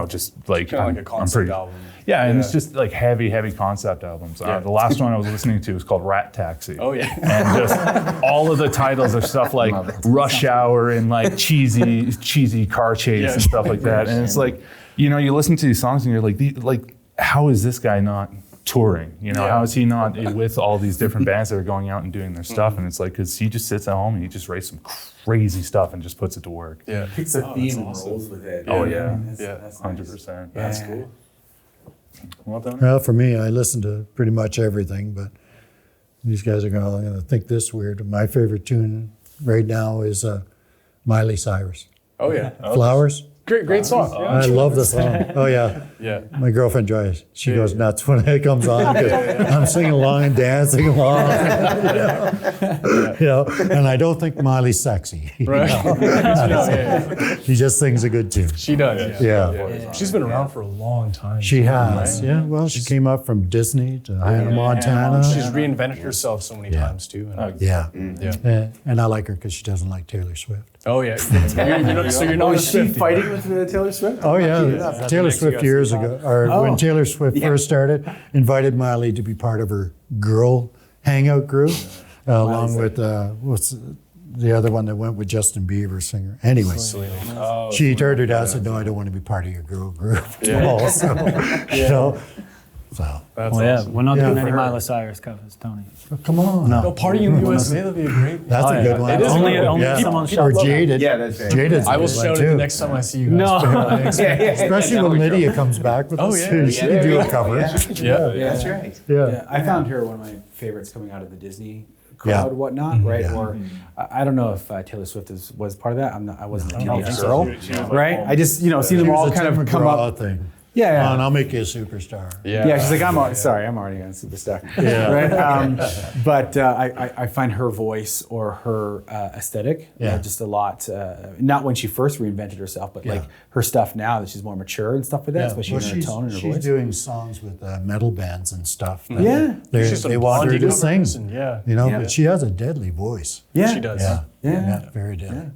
just like kind of like a concept album. Yeah, and it's just like heavy concept albums. The last one I was listening to was called Rat Taxi. Oh yeah. And just all of the titles are stuff like Rush Hour and like cheesy car chase and stuff like that. And it's like, you listen to these songs and you're like, how is this guy not touring? How is he not with all these different bands that are going out and doing their stuff? And it's like, because he just sits at home and he just writes some crazy stuff and just puts it to work. Yeah. Picks a theme and rolls with it. Oh yeah. That's 100%. That's cool. Well, for me, I listen to pretty much everything, but these guys are going to think this weird. My favorite tune right now is Miley Cyrus. Oh yeah. Flowers. Great song. I love the song. Oh yeah. Yeah. My girlfriend Joyce, she goes nuts when it comes on because I'm singing along and dancing along. You know, and I don't think Miley's sexy. Right. She just sings a good tune. She does. Yeah. She's been around for a long time. She has. Yeah. Well, she came up from Disney to Hannah Montana. She's reinvented herself so many times too. And, Yeah. Yeah. And I like her because she doesn't like Taylor Swift. Oh yeah. So you're not a Is she Swiftie. fighting with Taylor Swift? Oh yeah, Taylor Swift years ago, or when Taylor Swift first started, invited Miley to be part of her girl hangout group, along with what's the other one that went with Justin Bieber singer. Anyway, she turned her down and said, "No, I don't want to be part of your girl group." Also, you know, so We're not doing any for her. Miley Cyrus covers, Tony. come on. No, Party in the USA, that'd be a great. That's a good one. It is Only Yeah. someone Or Jaded. Yeah, that's right. Jaded's a I will good one, shout it too. the next time I see you guys. No. Especially when Lydia comes back with us. yeah. She can do a cover. Yeah. That's right. Yeah. I found her one of my favorites coming out of the Disney crowd, whatnot, right? Yeah. Or I don't know if Taylor Swift was part of that. I wasn't a don't teenage think girl, right? I just see them She all was a kind of Tim come McGraw up. thing. Yeah. Come on, I'll make you a superstar. Yeah, she's like, I'm already a superstar. Yeah. Right? But I find her voice or her aesthetic Yeah. just a lot, not when she first reinvented herself, but like her stuff now that she's more mature and stuff like that, especially in her tone and her she's voice. doing songs with metal bands and stuff. that Yeah. They some want her Blondie to sing. covers and yeah. You know, Yeah. but she has a deadly voice. Yeah. She does. Yeah, very deadly.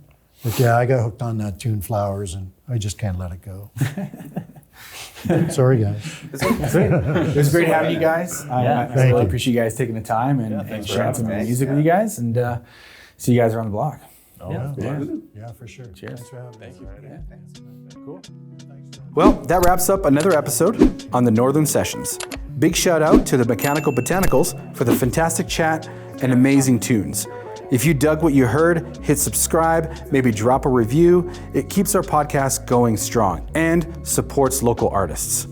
But yeah, I got hooked on that tune Flowers and I just can't let it go. Sorry, guys. It was great having you guys. I Thank really you. appreciate you guys taking the time and sharing some music with you guys. And see you guys around the block. Yeah, for sure. Cheers. Thanks for having me. Thank you. Well, that wraps up another episode on the Northern Sessions. Big shout out to the Mechanical Botanicals for the fantastic chat and amazing tunes. If you dug what you heard, hit subscribe, maybe drop a review. It keeps our podcast going strong and supports local artists.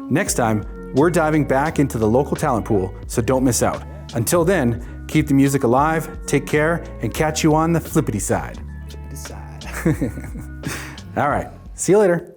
Next time, we're diving back into the local talent pool, so don't miss out. Until then, keep the music alive, take care, and catch you on the flippity side. All right, see you later.